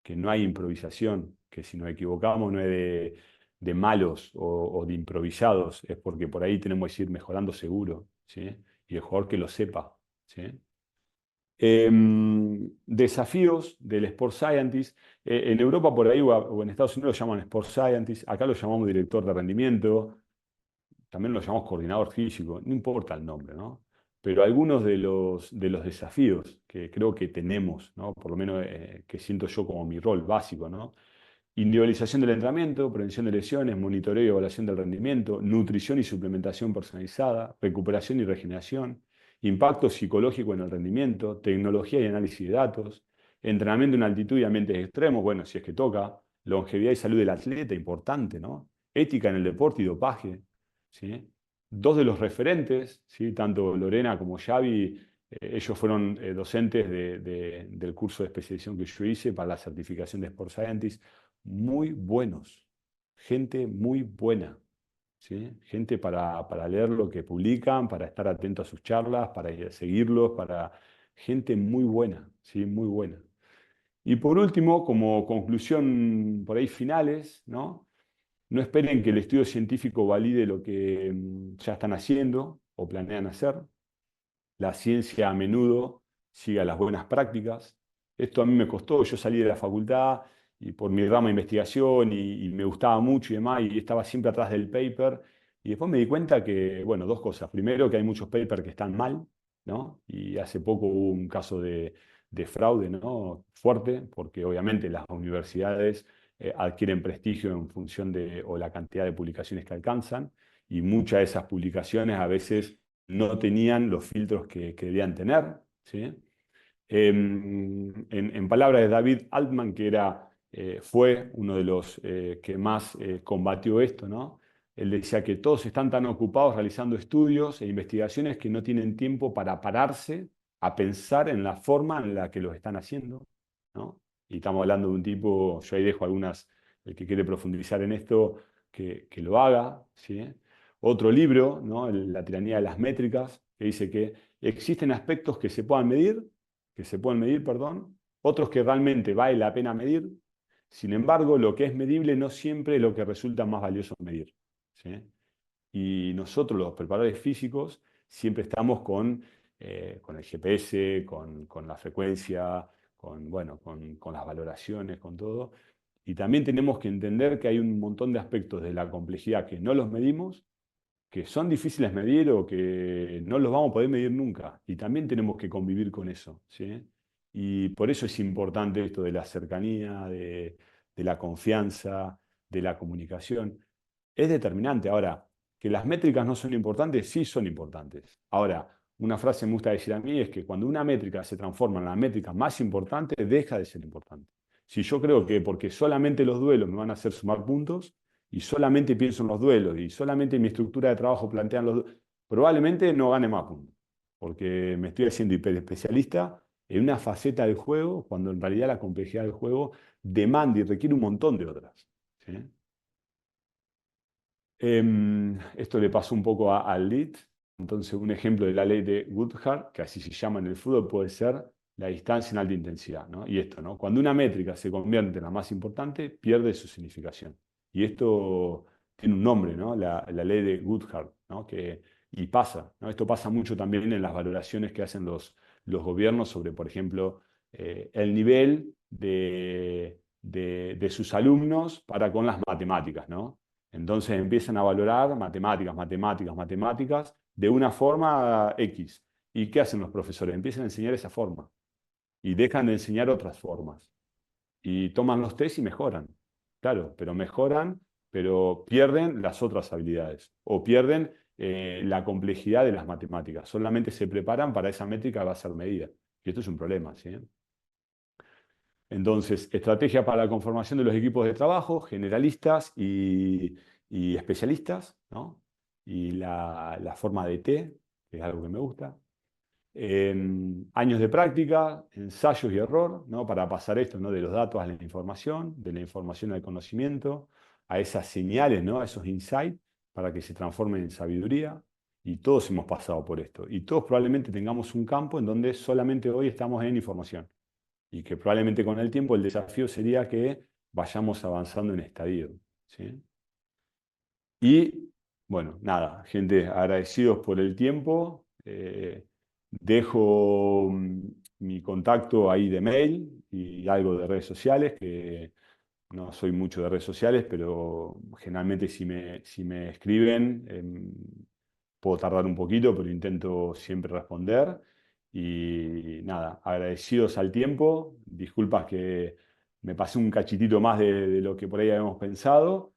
que no hay improvisación, que si nos equivocamos no es de malos o de improvisados, es porque por ahí tenemos que ir mejorando seguro, ¿sí? Y el jugador que lo sepa, ¿sí? Desafíos del Sport Scientist. En Europa por ahí o en Estados Unidos lo llaman Sport Scientist, acá lo llamamos director de rendimiento, también lo llamamos coordinador físico, no importa el nombre, ¿no? Pero algunos de los desafíos que creo que tenemos, ¿no? Por lo menos que siento yo como mi rol básico, ¿no? Individualización del entrenamiento, prevención de lesiones, monitoreo y evaluación del rendimiento, nutrición y suplementación personalizada, recuperación y regeneración, impacto psicológico en el rendimiento, tecnología y análisis de datos, entrenamiento en altitud y ambientes extremos, bueno, si es que toca, longevidad y salud del atleta, importante, ¿no? Ética en el deporte y dopaje, ¿sí? Dos de los referentes, ¿sí? Tanto Lorena como Xavi, ellos fueron docentes del curso de especialización que yo hice para la certificación de Sport Scientist, muy buenos, gente muy buena, ¿sí? Gente para leer lo que publican, para estar atento a sus charlas, para seguirlos, gente muy buena, ¿sí? Muy buena. Y por último, como conclusión por ahí finales, ¿no? No esperen que el estudio científico valide lo que ya están haciendo o planean hacer. La ciencia a menudo sigue a las buenas prácticas. Esto a mí me costó, yo salí de la facultad y por mi rama de investigación y me gustaba mucho y demás, y estaba siempre atrás del paper. Y después me di cuenta que, bueno, dos cosas. Primero, que hay muchos papers que están mal, ¿no? Y hace poco hubo un caso de fraude, ¿no? Fuerte, porque obviamente las universidades adquieren prestigio en función de o la cantidad de publicaciones que alcanzan, y muchas de esas publicaciones a veces no tenían los filtros que debían tener, ¿sí? En palabras de David Altman, que fue uno de los que más combatió esto, ¿no? Él decía que todos están tan ocupados realizando estudios e investigaciones que no tienen tiempo para pararse a pensar en la forma en la que los están haciendo, ¿no? Y estamos hablando de un tipo, yo ahí dejo algunas, el que quiere profundizar en esto, que lo haga, ¿sí? Otro libro, ¿no? La tiranía de las métricas, que dice que existen aspectos que se pueden medir, perdón, otros que realmente vale la pena medir. Sin embargo, lo que es medible no siempre es lo que resulta más valioso medir, ¿sí? Y nosotros, los preparadores físicos, siempre estamos con el GPS, con la frecuencia, bueno, con las valoraciones, con todo. Y también tenemos que entender que hay un montón de aspectos de la complejidad que no los medimos, que son difíciles de medir o que no los vamos a poder medir nunca. Y también tenemos que convivir con eso, ¿sí? Y por eso es importante esto de la cercanía, de la confianza, de la comunicación. Es determinante. Ahora, que las métricas no son importantes, sí son importantes. Ahora, una frase que me gusta decir a mí es que cuando una métrica se transforma en la métrica más importante, deja de ser importante. Si yo creo que porque solamente los duelos me van a hacer sumar puntos, y solamente pienso en los duelos, y solamente mi estructura de trabajo plantean los duelos, probablemente no gane más puntos, porque me estoy haciendo hiperespecialista en una faceta del juego, cuando en realidad la complejidad del juego demanda y requiere un montón de otras. ¿Sí? Esto le pasó un poco al lead. Entonces, un ejemplo de la ley de Goodhart, que así se llama en el fútbol, puede ser la distancia en alta intensidad, ¿no? Y esto, ¿no? Cuando una métrica se convierte en la más importante, pierde su significación. Y esto tiene un nombre, ¿no? La ley de Goodhart, ¿no? Y pasa, ¿no? Esto pasa mucho también en las valoraciones que hacen los gobiernos sobre, por ejemplo, el nivel de sus alumnos para con las matemáticas, ¿no? Entonces empiezan a valorar matemáticas, matemáticas, matemáticas de una forma X. ¿Y qué hacen los profesores? Empiezan a enseñar esa forma y dejan de enseñar otras formas. Y toman los test y mejoran. Claro, pero mejoran, pero pierden las otras habilidades o pierden la complejidad de las matemáticas. Solamente se preparan para esa métrica que va a ser medida. Y esto es un problema, ¿sí? Entonces, estrategia para la conformación de los equipos de trabajo, generalistas y especialistas, ¿no? Y la forma de T, que es algo que me gusta. Años de práctica, ensayos y error, ¿no? Para pasar esto, ¿no? De los datos a la información, de la información al conocimiento, a esas señales, ¿no? A esos insights, para que se transformen en sabiduría. Y todos hemos pasado por esto. Y todos probablemente tengamos un campo en donde solamente hoy estamos en información. Y que probablemente con el tiempo el desafío sería que vayamos avanzando en estadio, ¿sí? Y bueno, nada, gente, agradecidos por el tiempo. Dejo mi contacto ahí de mail y algo de redes sociales, que no soy mucho de redes sociales, pero generalmente si me escriben, puedo tardar un poquito, pero intento siempre responder. Y nada, agradecidos al tiempo. Disculpas que me pasé un cachitito más de lo que por ahí habíamos pensado.